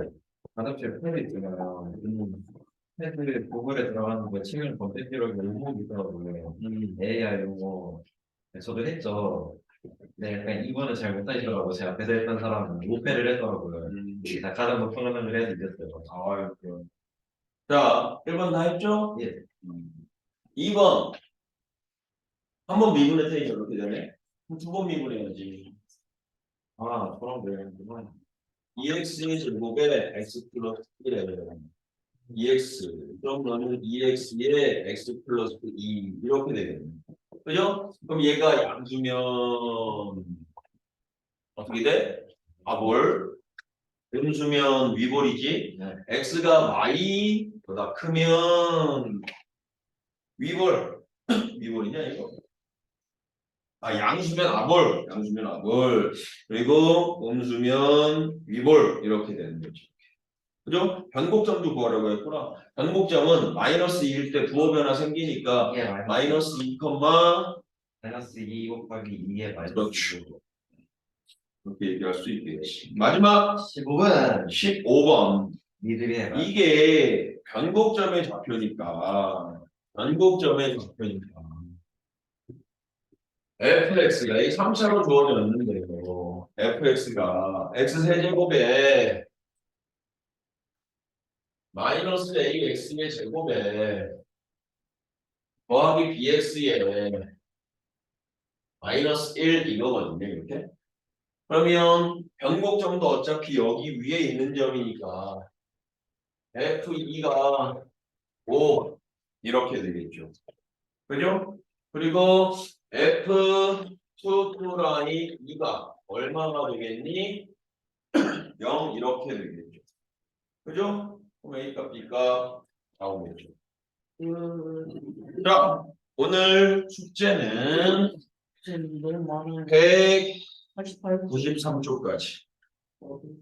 가정실 팬이 있잖아요. 팬들이 구글에 들어가는 거 치면 검색 기록에 의목이 있더라고요. AI 용어. 저도 했죠. 네, 약간 이번은 잘 못하시더라고. 제 앞에서 했던 사람은 오페를 했더라고요. 다 가장 높은 화면을 해서 이겼어요. 아유, 그럼. 자, 1번 다 했죠? 예. 2번. 한 번 미분했더니 이렇게 되네. 두 번 미분해야지. 그럼 되는구나. 2x의 제곱에 x 플러스 1에 2x. 그럼 너는 2x에 x 플러스 2 이렇게 되겠네. 그죠? 그럼 얘가 양수면 어떻게 돼? 아볼. 음수면 위볼이지. 네. x가 y보다 크면 위볼. 위볼이냐 이거? 양수면 아볼. 양수면 아볼. 그리고 음수면 위볼 이렇게 되는 거죠. 그죠? 변곡점도 구하려고 했구나. 변곡점은 마이너스 2일 때 부호 변화 생기니까 예, 마이너스 2, 마이너스 2 곱하기 2의 마이너스 그렇죠. 그렇게 얘기할 수 있겠지. 마지막 15는 15번. 니들이 해봐. 이게 변곡점의 좌표니까 fx가 이 3차로 주어졌는데요. fx가 x세제곱에 마이너스 ax의 제곱에 더하기 bx에 마이너스 1 이거거든요. 이렇게. 그러면 변곡점도 어차피 여기 위에 있는 점이니까 f2가 5 이렇게 되겠죠. 그죠? 그리고 f2 라인 2가 얼마나 되겠니? 0 이렇게 되겠죠. 그죠? 그럼 A값 B값 나오겠죠. 자, 오늘 숙제는 너무 많아요. 193쪽까지. 88.